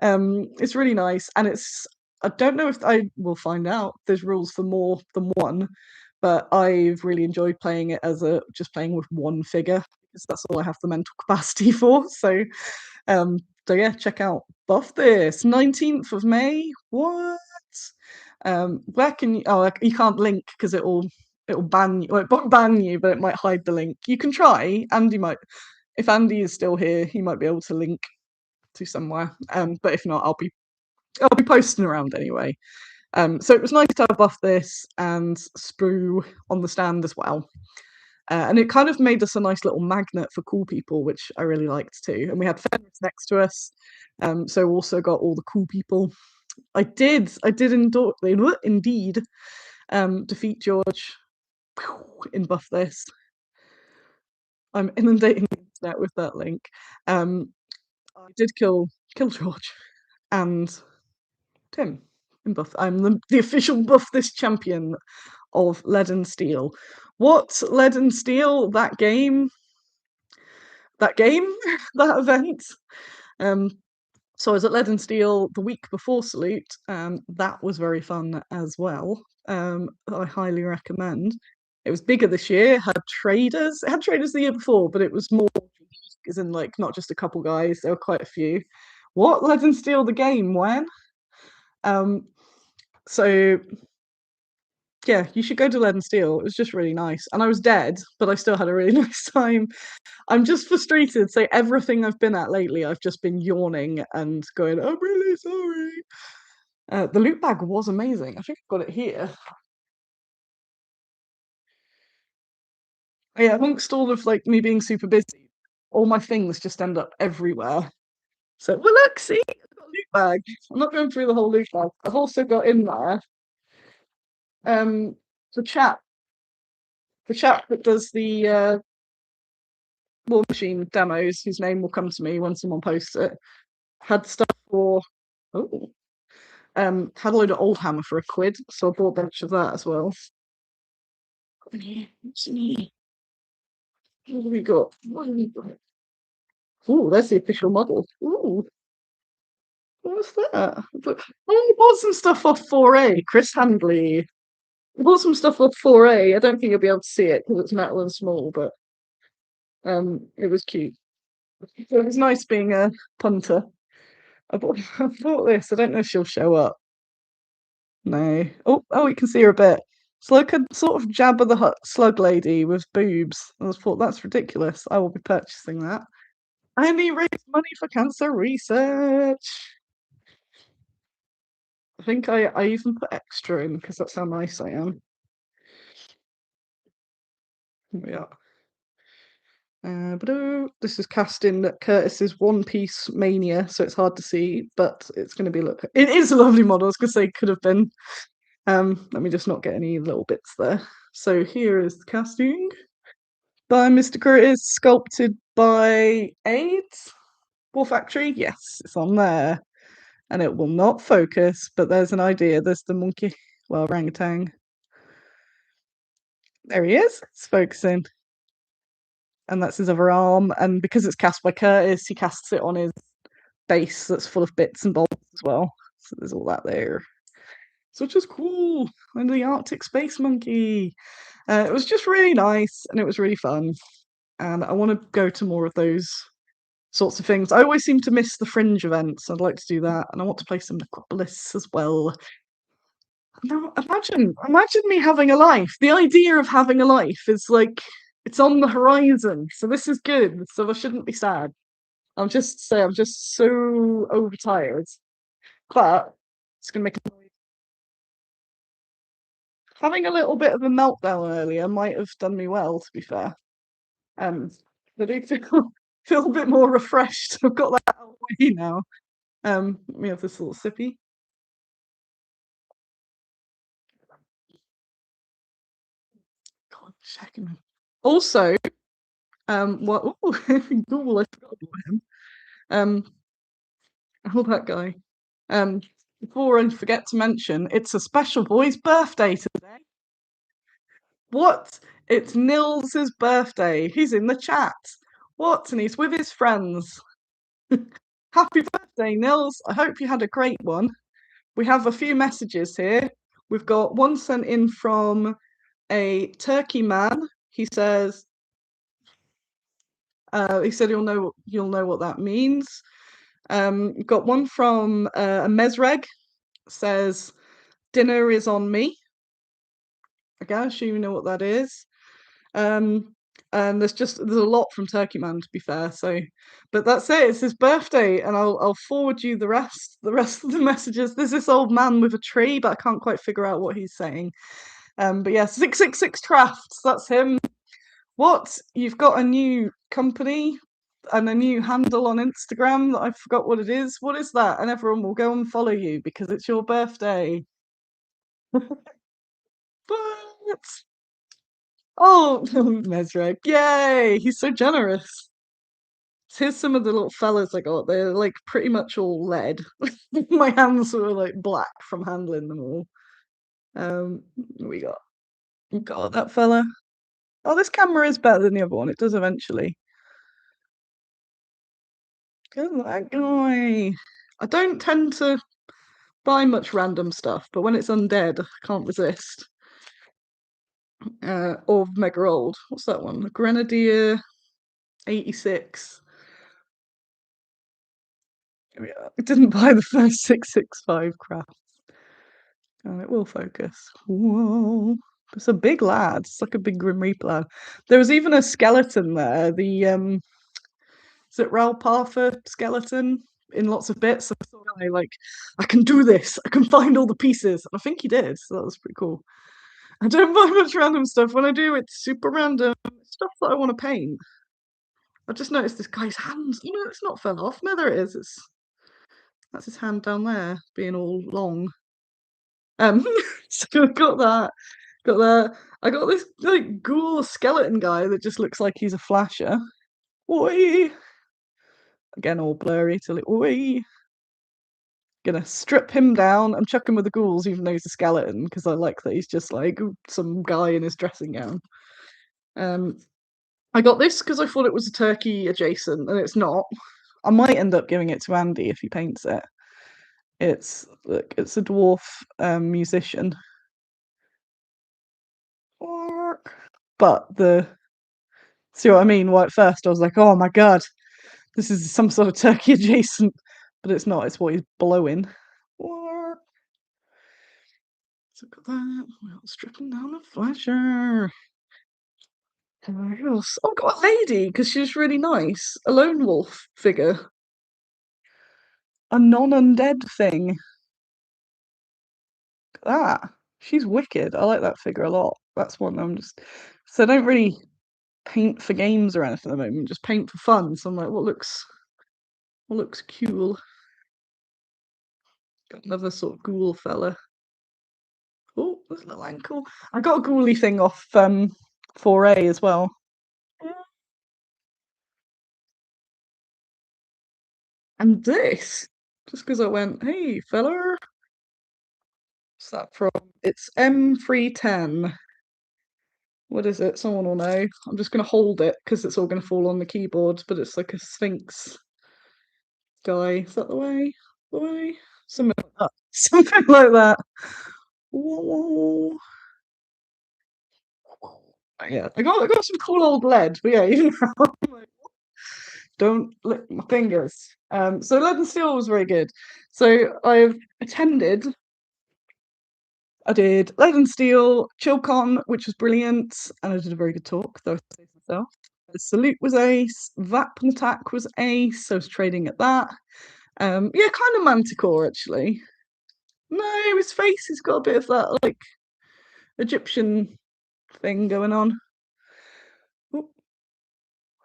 Speaker 1: It's really nice, and it's. I don't know if I will find out. There's rules for more than one, but I've really enjoyed playing it as a just playing with one figure because that's all I have the mental capacity for. Um, so yeah, check out Buff This 19th of May. What? Where can you? Oh, like, you can't link because it'll ban you. Well, it won't ban you, but it might hide the link. You can try. Andy might. If Andy is still here, he might be able to link to somewhere. But if not, I'll be posting around anyway. So it was nice to have Buff This and Sprue on the stand as well. And it kind of made us a nice little magnet for cool people, which I really liked too. And we had Fenris next to us, so also got all the cool people. I did indeed defeat George in Buff This. I'm inundating the internet with that link. I did kill George and Tim in Buff. I'm the official Buff This champion of Lead and Steel. What Lead and Steel? That game, that event. Um, so I was at Lead and Steel the week before Salute. That was very fun as well. I highly recommend. It was bigger this year. Had traders. It had traders the year before, but it was more as in like not just a couple guys. There were quite a few. What Lead and Steel the game? When? Um, so yeah, you should go to Lead and Steel. It was just really nice. And I was dead, but I still had a really nice time. I'm just frustrated. So everything I've been at lately, I've just been yawning and going, I'm really sorry. The loot bag was amazing. I think I've got it here. Yeah, amongst all of like me being super busy, all my things just end up everywhere. So well look, see, I've got a loot bag. I'm not going through the whole loot bag. I've also got in there um the chap that does the War Machine demos, whose name will come to me when someone posts it, had stuff for oh had a load of old hammer for £1, so I bought a bunch of that as well. What's me? What have we got? What have we got? Oh, that's the official model. Ooh, what's that? I bought some stuff off 4A. Chris Handley. I bought some stuff off 4A. I don't think you'll be able to see it because it's metal and small, but it was cute. So it was nice being a punter. I bought this. I don't know if she'll show up. No. Oh, you can see her a bit. It's like a sort of Jabba the Hutt slug lady with boobs. I was thought that's ridiculous. I will be purchasing that. I only raise money for cancer research. I think I even put extra in because that's how nice I am. Yeah. This is cast in Curtis's One Piece Mania, so it's hard to see, but it's going to be look. It is a lovely model. I was going to say could have been. Let me just not get any little bits there. So here is the casting by Mr. Curtis, sculpted by AIDS War Factory. Yes, it's on there, and it will not focus. But there's an idea. There's the monkey, well, orangutan. There he is. It's focusing, and that's his other arm. And because it's cast by Curtis, he casts it on his base that's full of bits and bobs as well. So there's all that there. So just cool. And the Arctic Space Monkey. It was just really nice and it was really fun. And I want to go to more of those sorts of things. I always seem to miss the fringe events. I'd like to do that. And I want to play some Necropolis as well. Now imagine me having a life. The idea of having a life is like it's on the horizon. So this is good. So I shouldn't be sad. I'm just so overtired. But it's gonna make a noise. Having a little bit of a meltdown earlier might have done me well, to be fair. Um, I do feel a bit more refreshed. I've got that out of the way now. Let me have this little sippy. God, checking. Also, what? Oh, Google, I forgot about him. Oh, that guy. Um, before I forget to mention, it's a special boy's birthday today. What? It's Nils's birthday. He's in the chat. What? And he's with his friends. Happy birthday, Nils. I hope you had a great one. We have a few messages here. We've got one sent in from a Turkey man. He says, he said you'll know what that means. Got one from a Mesreg. Says, dinner is on me. I guess you know what that is. And there's a lot from Turkey Man, to be fair. So, but that's it. It's his birthday, and I'll forward you the rest of the messages. There's this old man with a tree, but I can't quite figure out what he's saying. But yeah, 666 Crafts. That's him. What? You've got a new company and a new handle on Instagram that I forgot what it is. What is that? And everyone will go and follow you because it's your birthday. But oh, Mesreg, yay! He's so generous. Here's some of the little fellas I got. They're like pretty much all lead. My hands were like black from handling them all. We got that fella. Oh, this camera is better than the other one. It does eventually. Good that guy. I don't tend to buy much random stuff, but when it's undead, I can't resist. Or mega old. What's that one? Grenadier 86. I didn't buy the first 665 crafts. Oh, it will focus. Whoa. It's a big lad. It's like a big Grim Reaper lad. There was even a skeleton there. The is it Ralpartha skeleton in lots of bits? So I thought I can do this. I can find all the pieces. And I think he did, so that was pretty cool. I don't buy much random stuff. When I do, it's super random stuff that I want to paint. I just noticed this guy's hands. You know, it's not fell off. No, there it is. That's his hand down there, being all long. So I got that. Got that. I got this like ghoul skeleton guy that just looks like he's a flasher. Oi! Again, all blurry till it. Oi! Gonna strip him down. I'm chucking with the ghouls, even though he's a skeleton, because I like that he's just like some guy in his dressing gown. I got this because I thought it was a turkey adjacent, and it's not. I might end up giving it to Andy if he paints it. It's a dwarf musician. But see what I mean? Why at first I was like, oh my god, this is some sort of turkey adjacent, but it's not. It's what he's blowing. So got that. Well, stripping down the flasher. Else? Oh, got a lady because she's really nice. A lone wolf figure. A non-undead thing. That. She's wicked. I like that figure a lot. That's one I'm just. So I don't really paint for games or anything at the moment. Just paint for fun. So I'm like, what looks cool? Got another sort of ghoul fella. Oh, there's a little ankle. I got a ghouly thing off 4A as well. And this, just because I went, hey fella, what's that from? It's M310. What is it? Someone will know. I'm just gonna hold it because it's all gonna fall on the keyboard, but it's like a Sphinx guy. Is that the way? The way? Something like that. Something like that. Whoa. Yeah, I got some cool old lead, but yeah, even now, I'm like, don't lick my fingers. So lead and steel was very good. So I did lead and steel, ChillCon, which was brilliant, and I did a very good talk, though I say myself. Salute was ace, Vap and Attack was ace, so I was trading at that. Yeah, kind of Manticore actually. No, his face has got a bit of that like Egyptian thing going on. Oh,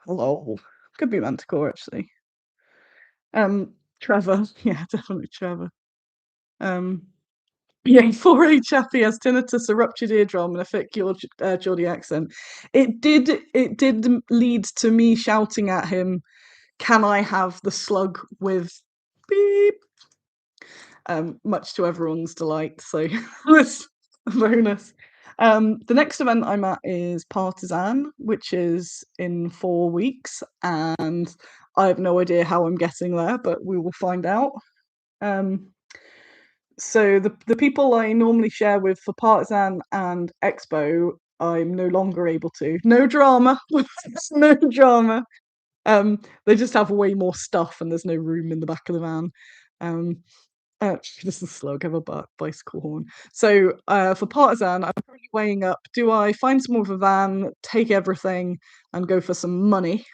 Speaker 1: hello. Could be Manticore actually. Trevor. Yeah, definitely Trevor. Yeah, 4A Chappie has tinnitus, a ruptured eardrum, and a thick Geordie accent. It did lead to me shouting at him, "Can I have the slug with beep?" Much to everyone's delight. So it was a bonus. The next event I'm at is Partisan, which is in 4 weeks, and I have no idea how I'm getting there, but we will find out. So the people I normally share with for Partisan and Expo, I'm no longer able to. No drama. No drama. They just have way more stuff and there's no room in the back of the van. Um, this is slow, give a bicycle horn. So for Partisan, I'm currently weighing up, do I find some more of a van, take everything and go for some money,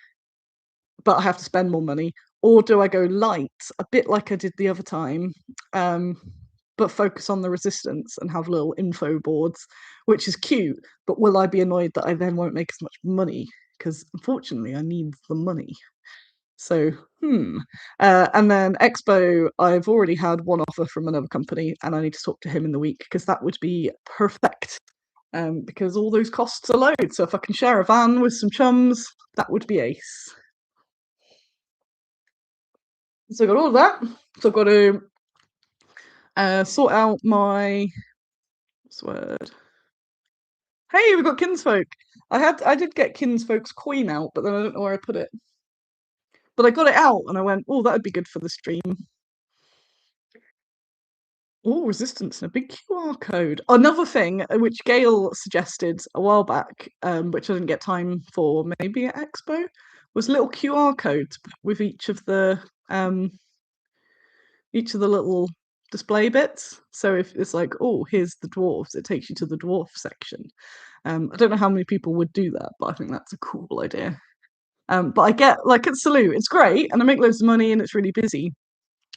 Speaker 1: but I have to spend more money, or do I go light, a bit like I did the other time, but focus on the resistance and have little info boards, which is cute, but will I be annoyed that I then won't make as much money? Because unfortunately I need the money. So, and then Expo, I've already had one offer from another company and I need to talk to him in the week because that would be perfect. Because all those costs are low. So if I can share a van with some chums, that would be ace. So I got all of that. So I've got to sort out my what's the word? Hey, we got Kinsfolk. I did get Kinsfolk's coin out, but then I don't know where I put it. But I got it out and I went, oh, that'd be good for the stream. Oh, resistance and a big QR code. Another thing which Gail suggested a while back, which I didn't get time for, maybe at Expo, was little QR codes with each of the little display bits. So if it's like, oh, here's the dwarves, it takes you to the dwarf section. I don't know how many people would do that, but I think that's a cool idea. But I get like at Salute, it's great and I make loads of money and it's really busy.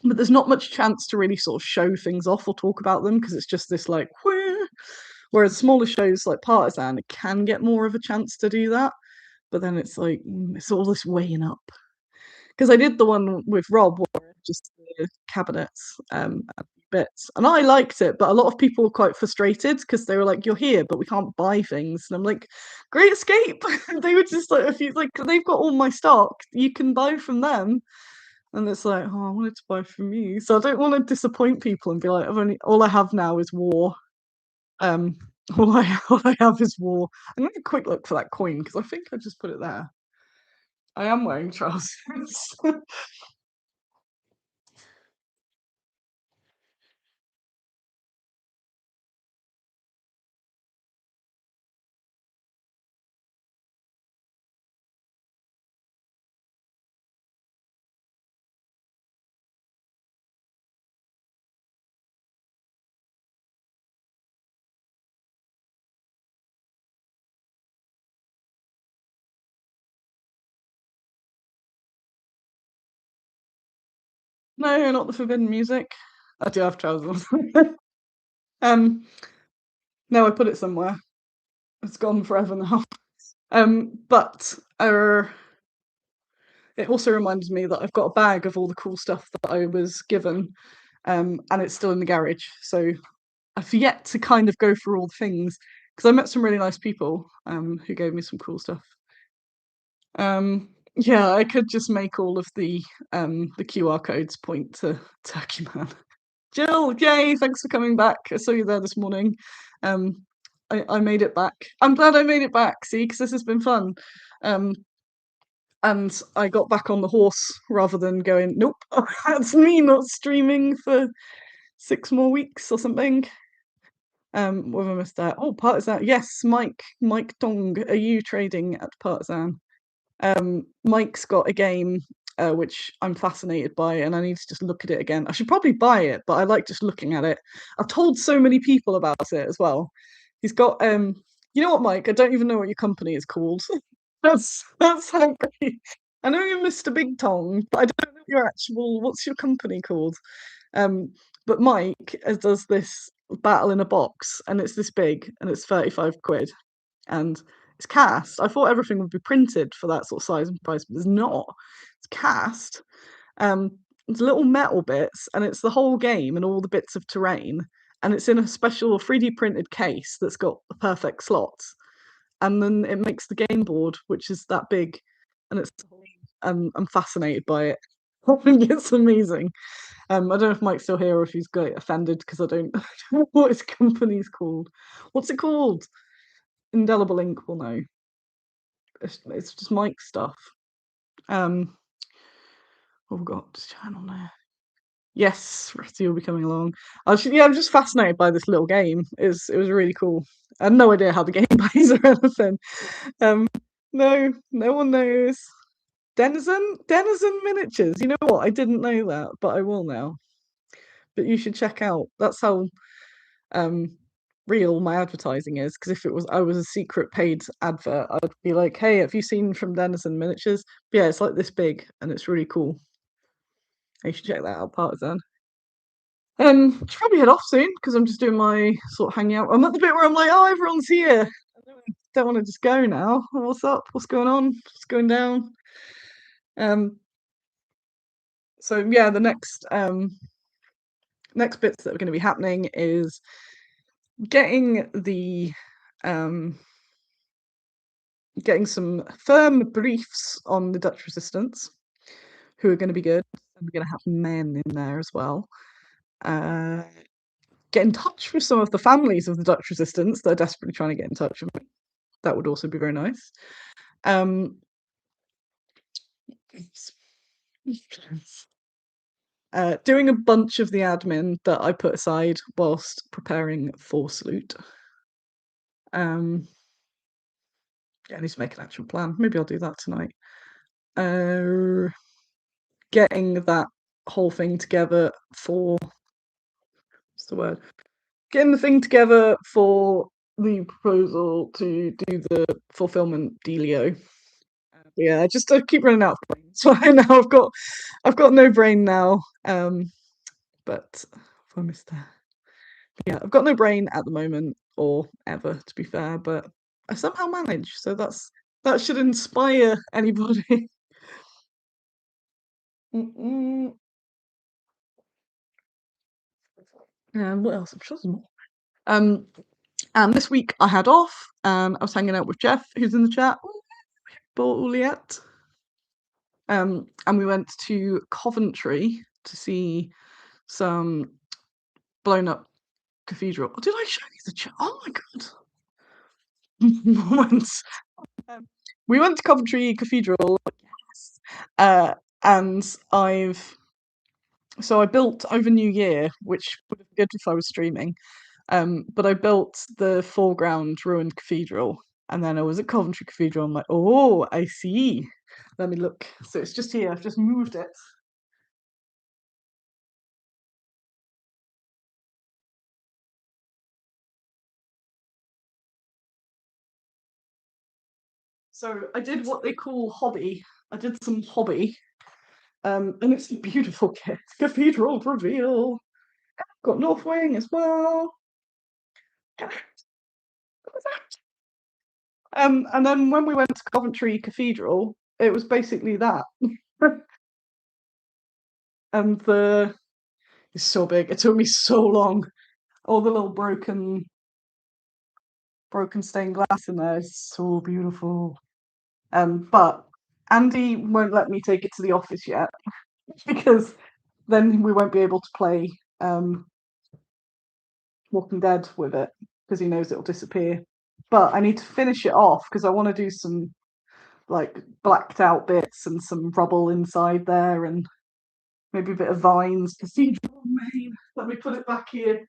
Speaker 1: But there's not much chance to really sort of show things off or talk about them because it's just this like, whee! Whereas smaller shows like Partisan can get more of a chance to do that. But then it's like, it's all this weighing up. Because I did the one with Rob, where just the cabinets and bits, and I liked it, but a lot of people were quite frustrated because they were like, "You're here, but we can't buy things," and I'm like, "Great Escape!" They were just like, "If you like, they've got all my stock, you can buy from them." And it's like, oh, I wanted to buy from you, so I don't want to disappoint people and be like, "I've only all I have now is war." Um, all I have is war. I'm gonna have a quick look for that coin because I think I just put it there. I am wearing trousers. No, not the forbidden music. I do have trousers. um, no, I put it somewhere. It's gone forever now. But it also reminds me that I've got a bag of all the cool stuff that I was given, and it's still in the garage. So I've yet to kind of go through all the things because I met some really nice people who gave me some cool stuff. Yeah, I could just make all of the QR codes point to Turkey Man. Jill, yay, thanks for coming back. I saw you there this morning. I made it back. I'm glad I made it back, see, because this has been fun. And I got back on the horse rather than going, nope, that's me not streaming for 6 more weeks or something. What have I missed out? Oh, Partisan. Yes, Mike Dong, are you trading at Partisan? Mike's got a game which I'm fascinated by, and I need to just look at it again. I should probably buy it, but I like just looking at it. I've told so many people about it as well. He's got you know what, Mike? I don't even know what your company is called. That's how great. I know you're Mr. Big Tong, but I don't know your actual. What's your company called? Um, but Mike does this battle in a box, and it's this big, and it's 35 quid, and it's cast. I thought everything would be printed for that sort of size and price, but it's not. It's cast. It's little metal bits, and it's the whole game and all the bits of terrain, and it's in a special 3D printed case that's got the perfect slots, and then it makes the game board, which is that big, and it's. I'm fascinated by it. I think it's amazing. I don't know if Mike's still here or if he's got offended because I don't know what his company's called. What's it called? Indelible Ink will know. It's just Mike stuff. Um, oh, we've got this channel now. Yes, Ratty will be coming along. Yeah, I'm just fascinated by this little game. It was really cool. I had no idea how the game plays or anything. Um, no, no one knows. Denizen miniatures. You know what? I didn't know that, but I will now. But you should check out. That's how um real my advertising is. Because if I was a secret paid advert, I'd be like, "Hey, have you seen from Denizen Miniatures? But yeah, it's like this big, and it's really cool. You should check that out, Partisan." Should probably head off soon because I'm just doing my sort of hangout. I'm at the bit where I'm like, "Oh, everyone's here." I don't want to just go now. What's up? What's going on? What's going down? Um, so yeah, the next bits that are going to be happening is getting the um getting some firm briefs on the Dutch resistance, who are going to be good. And we're going to have men in there as well. Uh, get in touch with some of the families of the Dutch resistance that are desperately trying to get in touch with me. That would also be very nice. Doing a bunch of the admin that I put aside whilst preparing for Salute. Yeah, I need to make an actual plan. Maybe I'll do that tonight. Getting that whole thing together for what's the word? Getting the thing together for the proposal to do the fulfillment dealio. Yeah, I keep running out of brains. So now I've got no brain now. But if I missed that, yeah, I've got no brain at the moment or ever, to be fair. But I somehow manage, so that should inspire anybody. And what else? I'm sure there's more. Um, and this week I had off, and I was hanging out with Jeff, who's in the chat. Juliet. And we went to Coventry to see some blown up cathedral. Did I show you the chat? Oh my god! Once. We went to Coventry Cathedral, yes. And I built over New Year, which would have been good if I was streaming. But I built the foreground ruined cathedral, and then I was at Coventry Cathedral. I'm like, oh, I see. Let me look. So it's just here. I've just moved it. So I did what they call hobby. I did some hobby, and it's a beautiful kit. Cathedral reveal. Got North Wing as well. And then when we went to Coventry Cathedral, it was basically that. And it's so big. It took me so long. All the little broken stained glass in there is so beautiful. But Andy won't let me take it to the office yet because then we won't be able to play Walking Dead with it because he knows it'll disappear. But I need to finish it off because I want to do some like blacked out bits and some rubble inside there and maybe a bit of vines. Cathedral main. Let me put it back here.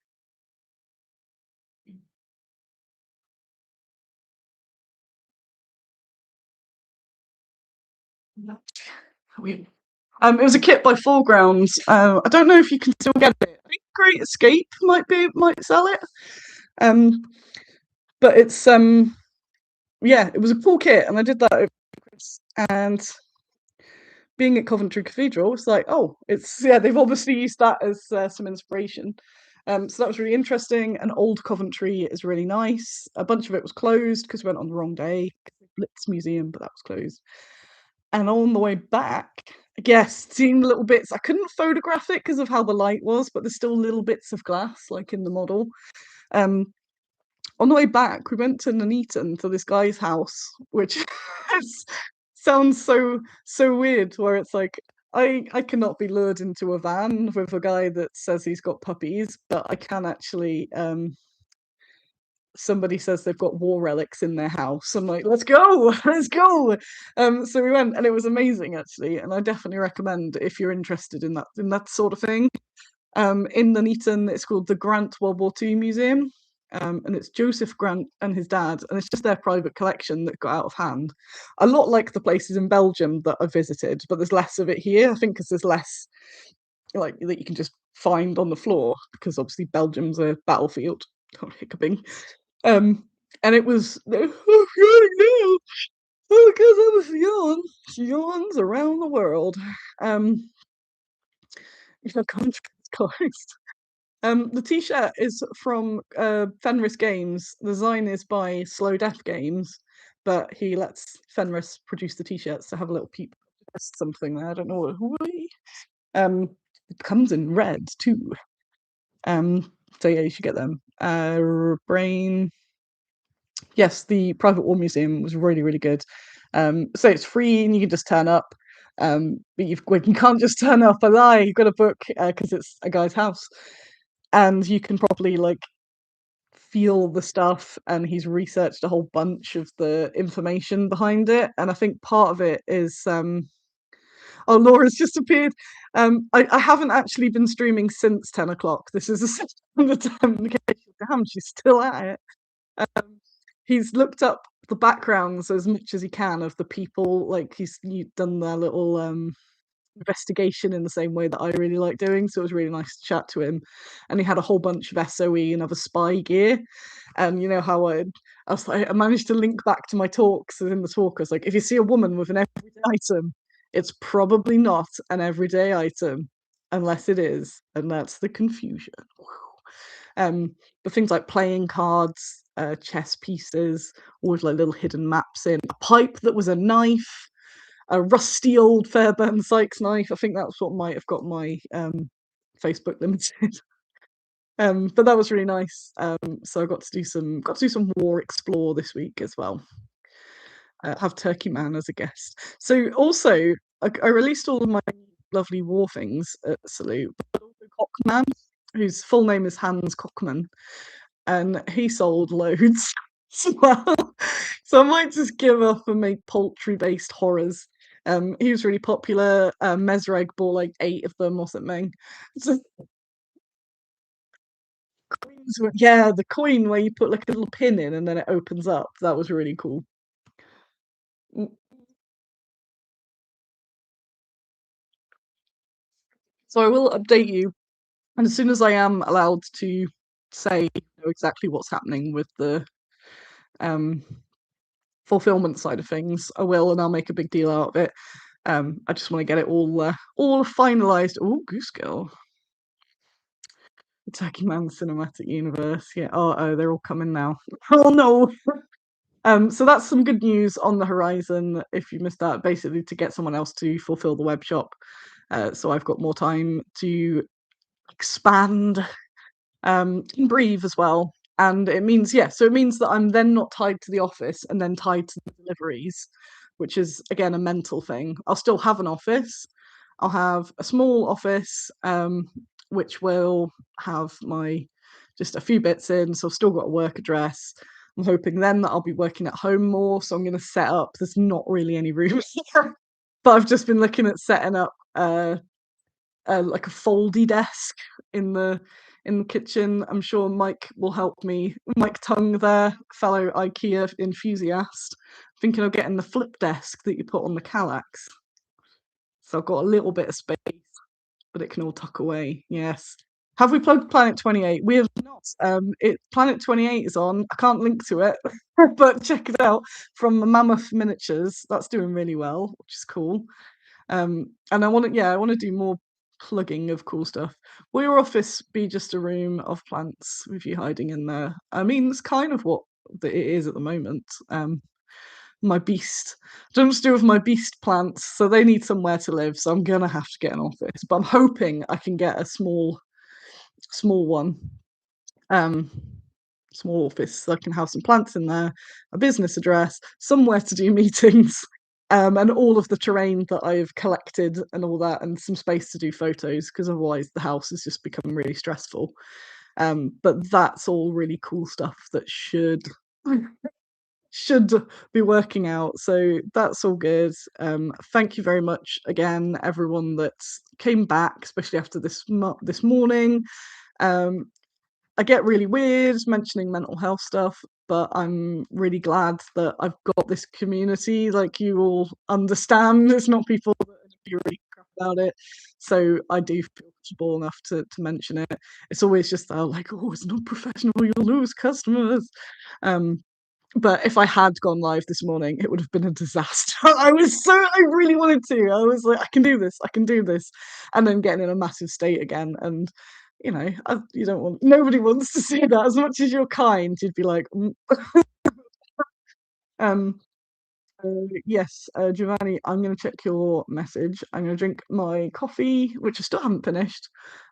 Speaker 1: It was a kit by Foregrounds. I don't know if you can still get it. I think Great Escape might sell it. But it's yeah, it was a cool kit, and I did that over Christmas. And being at Coventry Cathedral, it's like, oh, it's yeah, they've obviously used that as some inspiration. So that was really interesting. And old Coventry is really nice. A bunch of it was closed because we went on the wrong day. Blitz Museum, but that was closed. And on the way back, yes, seeing little bits. I couldn't photograph it because of how the light was, but there's still little bits of glass, like in the model. Um, on the way back, we went to Nuneaton to this guy's house, which sounds so weird. Where it's like I cannot be lured into a van with a guy that says he's got puppies, but I can actually somebody says they've got war relics in their house. I'm like, let's go, let's go. So we went and it was amazing actually, and I definitely recommend if you're interested in that sort of thing. In Nuneaton, it's called the Grant World War II Museum. And it's Joseph Grant and his dad, and it's just their private collection that got out of hand. A lot like the places in Belgium that I visited, but there's less of it here. I think because there's less like that you can just find on the floor, because obviously Belgium's a battlefield. Oh, hiccuping. Um, and it was oh because I was young. Yawns around the world. Um, if I can't Christ. The t-shirt is from Fenris Games. The design is by Slow Death Games, but he lets Fenris produce the t-shirts to have a little peep. There's something there. I don't know. It comes in red too. So yeah, you should get them. Brain. Yes, the Private War Museum was really, really good. So it's free and you can just turn up. But you can't just turn up. I lie. You've got to book because it's a guy's house, and you can probably like feel the stuff. And he's researched a whole bunch of the information behind it. And I think part of it is oh, Laura's just appeared. I haven't actually been streaming since 10 o'clock. This is the second attempt. Damn, she's still at it. He's looked up the backgrounds as much as he can of the people. Like he's done their little investigation in the same way that I really like doing. So it was really nice to chat to him. And he had a whole bunch of SOE and other spy gear. And you know how I was like, I managed to link back to my talks. And in the talk, I was like, if you see a woman with an everyday item, it's probably not an everyday item unless it is. And that's the confusion. But things like playing cards, chess pieces, all with like little hidden maps in, a pipe that was a knife, a rusty old Fairbairn Sykes knife. I think that's what might have got my Facebook limited. But that was really nice. So I got to do some war explore this week as well. Have Turkey Man as a guest. So also I released all of my lovely war things at Salute, but also Cockman, whose full name is Hans Cockman, and he sold loads as well. So I might just give up and make poultry-based horrors. He was really popular. Mesreg bought like 8 of them or something. So yeah, the coin where you put like a little pin in and then it opens up. That was really cool. Mm, So I will update you, and as soon as I am allowed to say exactly what's happening with the um fulfillment side of things, I will, and I'll make a big deal out of it. I just want to get it all finalized. Oh, Goose Girl, Attacking Man Cinematic Universe. Yeah. Oh, they're all coming now. Oh no. So that's some good news on the horizon. If you missed that, basically to get someone else to fulfill the web shop, so I've got more time to expand and breathe as well. And it means, yeah, so it means that I'm then not tied to the office and then tied to the deliveries, which is again a mental thing. I'll still have an office. I'll have a small office, which will have my just a few bits in. So I've still got a work address. I'm hoping then that I'll be working at home more. So I'm going to set up. There's not really any room here, but I've just been looking at setting up like a foldy desk in the kitchen. I'm sure Mike will help me. Mike Tung, there, fellow IKEA enthusiast, thinking of getting the flip desk that you put on the Kallax. So I've got a little bit of space, but it can all tuck away. Yes. Have we plugged Planet 28? We have not. Planet 28 is on. I can't link to it, but check it out from Mammoth Miniatures. That's doing really well, which is cool. And I want to do more plugging of cool stuff. Will your office be just a room of plants with you hiding in there? I mean, it's kind of what it is at the moment. My beast, don't do with my beast plants, so they need somewhere to live. So I'm gonna have to get an office, but I'm hoping I can get a small one, um, small office, so I can have some plants in there, a business address, somewhere to do meetings. and all of the terrain that I've collected and all that, and some space to do photos because otherwise the house has just become really stressful. But that's all really cool stuff that should be working out. So that's all good. Thank you very much again, everyone that came back, especially after this morning. Um, I get really weird mentioning mental health stuff, but I'm really glad that I've got this community. Like, you all understand, it's not people that are really crap about it. So I do feel comfortable enough to mention it. It's always just like, oh, it's not professional, you'll lose customers. But if I had gone live this morning, it would have been a disaster. I really wanted to. I was like, I can do this, I can do this. And then getting in a massive state again. And, you don't want, nobody wants to see that. As much as you're kind, you'd be like, mm. um, yes, Giovanni, I'm going to check your message. I'm going to drink my coffee, which I still haven't finished.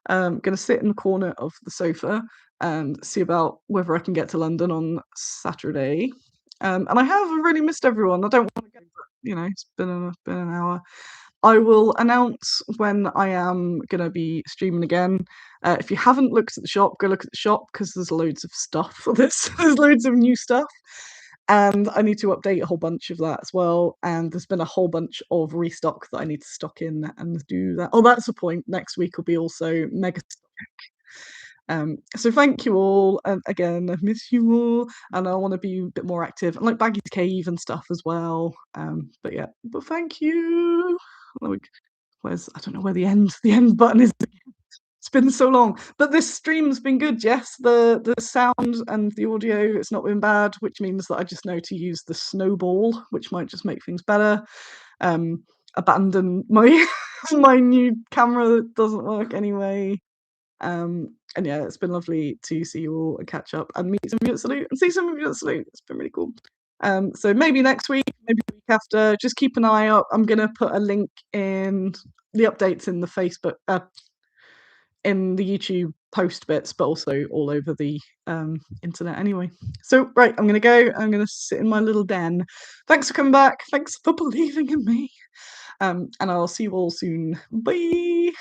Speaker 1: I'm going to sit in the corner of the sofa and see about whether I can get to London on Saturday. And I have really missed everyone. I don't want to go, but it's been an hour. I will announce when I am going to be streaming again. If you haven't looked at the shop, go look at the shop because there's loads of stuff. There's loads of new stuff. And I need to update a whole bunch of that as well. And there's been a whole bunch of restock that I need to stock in and do that. Oh, that's the point. Next week will be also mega stock. So thank you all. And again, I miss you all. And I want to be a bit more active. And like Baggy's Cave and stuff as well. But yeah, but thank you. Like, I don't know where the end button is. It's been so long, but this stream's been good. Yes, the sound and the audio, it's not been bad, which means that I just know to use the snowball, which might just make things better. Abandon my my new camera that doesn't work anyway. And yeah, it's been lovely to see you all and catch up and meet some of you at Salute and see some of you at Salute. It's been really cool. So maybe next week, maybe the week after, just keep an eye out. I'm gonna put a link in the updates in the Facebook in the YouTube post bits, but also all over the internet anyway. So, right, I'm going to go. I'm going to sit in my little den. Thanks for coming back. Thanks for believing in me. And I'll see you all soon. Bye.